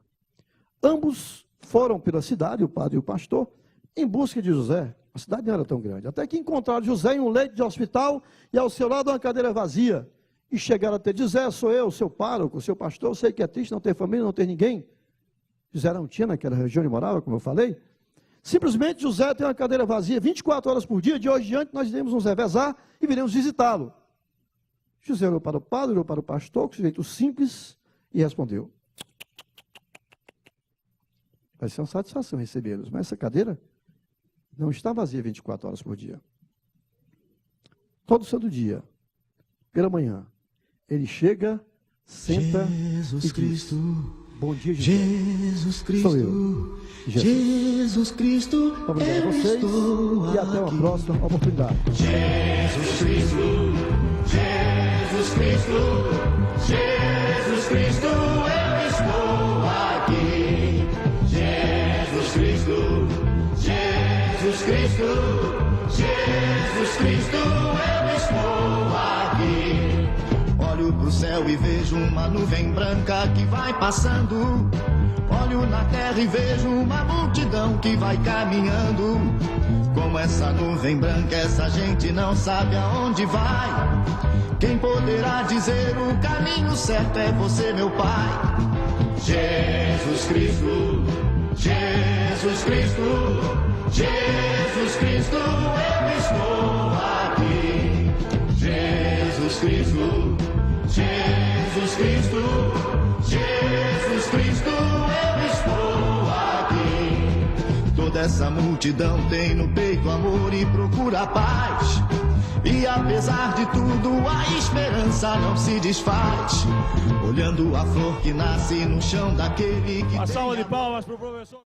Ambos foram pela cidade, o padre e o pastor, em busca de José. A cidade não era tão grande. Até que encontraram José em um leito de hospital e ao seu lado uma cadeira vazia. E chegaram até José: sou eu, seu pároco, seu pastor, eu sei que é triste não ter família, não ter ninguém. José não tinha naquela região onde morava, como eu falei. Simplesmente José tem uma cadeira vazia 24 horas por dia. De hoje em diante nós iremos nos revezar e viremos visitá-lo. José olhou para o padre, olhou para o pastor, com jeito simples, e respondeu: vai ser uma satisfação recebê-los, mas essa cadeira não está vazia 24 horas por dia. Todo santo dia, pela manhã, ele chega, senta Jesus e Cristo, diz: bom dia, José. Jesus Cristo, Sou eu, Jesus Cristo, obrigado a vocês e até uma próxima oportunidade. Jesus Cristo, Jesus Cristo, Jesus Cristo, eu estou aqui. Jesus Cristo, Jesus Cristo, Jesus Cristo, eu estou aqui. Olho pro céu e vejo uma nuvem branca que vai passando. Olho na terra e vejo uma multidão que vai caminhando. Como essa nuvem branca, essa gente não sabe aonde vai. Quem poderá dizer o caminho certo é você, meu Pai. Jesus Cristo, Jesus Cristo, Jesus Cristo, eu estou aqui. Jesus Cristo, Jesus Cristo, Jesus Cristo. essa multidão tem no peito amor e procura paz. E apesar de tudo, a esperança não se desfaz. Olhando a flor que nasce no chão daquele que Uma tem salva de amor. palmas pro professor.